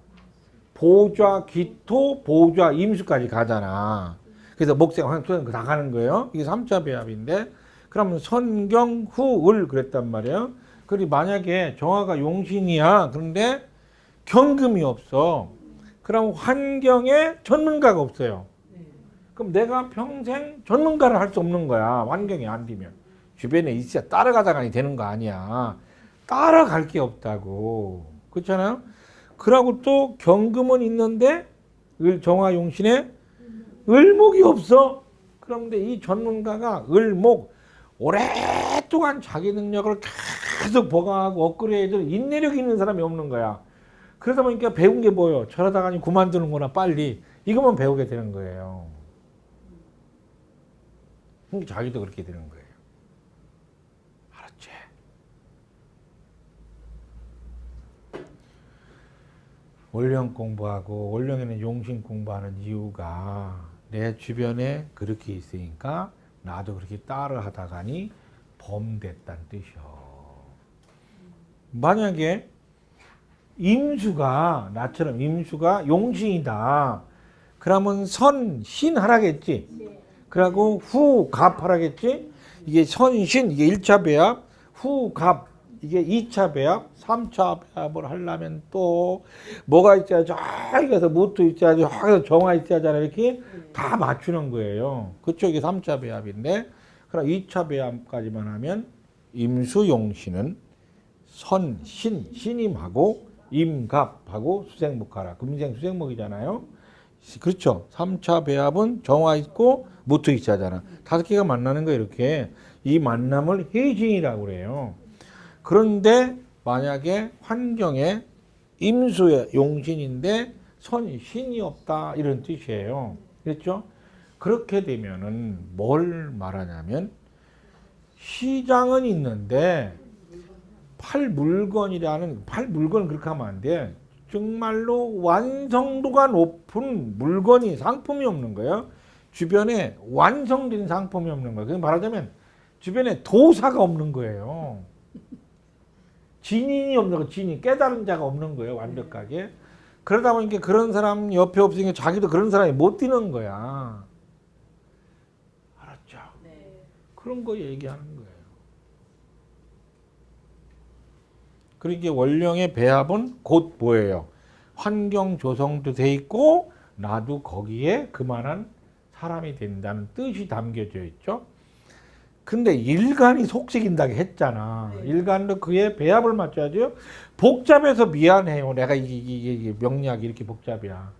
보좌, 기토, 보좌, 임수까지 가잖아. 그래서 목생, 황토는 다 가는 거예요. 이게 3차 배합인데 그러면 선경, 후, 을 그랬단 말이에요. 그리고 만약에 정화가 용신이야. 그런데 경금이 없어. 그럼 환경에 전문가가 없어요. 그럼 내가 평생 전문가를 할 수 없는 거야. 환경이 안 되면. 주변에 있어야 따라가다가 되는 거 아니야. 따라갈 게 없다고. 그렇잖아요? 그러고 또 경금은 있는데 정화용신에 을목이 없어. 그런데 이 전문가가 을목 오랫동안 자기 능력을 계속 보강하고 업그레이드 인내력이 있는 사람이 없는 거야. 그러다 보니까 배운 게 뭐예요? 저러다가 그만두는구나 빨리. 이것만 배우게 되는 거예요. 그러니까 자기도 그렇게 되는 거예요. 알았지? 월령 공부하고 월령에는 용신 공부하는 이유가 내 주변에 그렇게 있으니까 나도 그렇게 따라 하다가니 범됐다는 뜻이요. 만약에 임수가 나처럼 임수가 용신이다. 그러면 선, 신 하라겠지. 그리고 후, 갑 하라겠지. 이게 선, 신, 이게 1차 배합, 후, 갑, 이게 2차 배합, 3차 배합을 하려면 또 뭐가 있어야지, 여기서 무토 있어야지, 여기서 정화 있어야잖아. 이렇게 다 맞추는 거예요. 그쪽이 3차 배합인데, 그럼 2차 배합까지만 하면 임수용신은 선, 신, 신임하고 임갑하고 수생목하라. 금생 수생목이잖아요. 그렇죠. 3차 배합은 정화 있고 무토 있잖아. 5개가 만나는 거 이렇게. 이 만남을 해진이라고 그래요. 그런데 만약에 환경에 임수의 용신인데 선신이 없다 이런 뜻이에요. 그렇죠? 그렇게 되면은 뭘 말하냐면 시장은 있는데 팔물건이라는 팔물건은 그렇게 하면 안 돼. 정말로 완성도가 높은 물건이 상품이 없는 거예요. 주변에 완성된 상품이 없는 거예요. 그럼 말하자면 주변에 도사가 없는 거예요. 진인이 없는 거, 진인 깨달은 자가 없는 거예요. 완벽하게. 그러다 보니까 그런 사람 옆에 없으니까 자기도 그런 사람이 못 뛰는 거야. 알았죠? 네. 그런 거 얘기하는 거예요. 그러니까 원령의 배합은 곧 뭐예요? 환경 조성도 돼 있고 나도 거기에 그만한 사람이 된다는 뜻이 담겨져 있죠. 근데 일간이 속삭인다고 했잖아. 네. 일간도 그에 배합을 맞춰야죠. 복잡해서 미안해요. 내가 이게 명리학이 이렇게 복잡이야.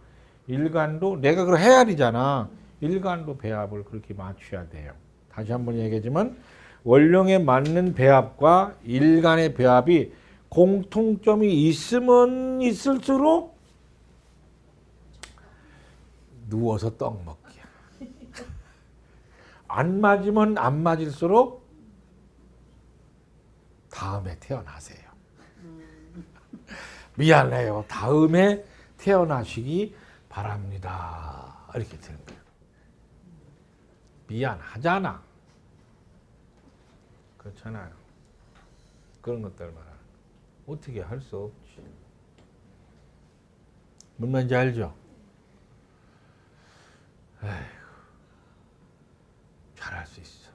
일간도 내가 그걸 헤아리잖아. 일간도 배합을 그렇게 맞춰야 돼요. 다시 한번 얘기하지만 원령에 맞는 배합과 일간의 배합이 공통점이 있으면 있을수록 누워서 떡 먹기야. 안 맞으면 안 맞을수록 다음에 태어나세요. 미안해요. 다음에 태어나시기 바랍니다. 이렇게 되는 거예요. 미안하잖아. 그렇잖아요. 그런 것들 말하는 어떻게 할 수 없지. 뭔 말인지 알죠? 에휴, 잘할 수 있어.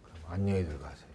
그럼 안녕히들 가세요.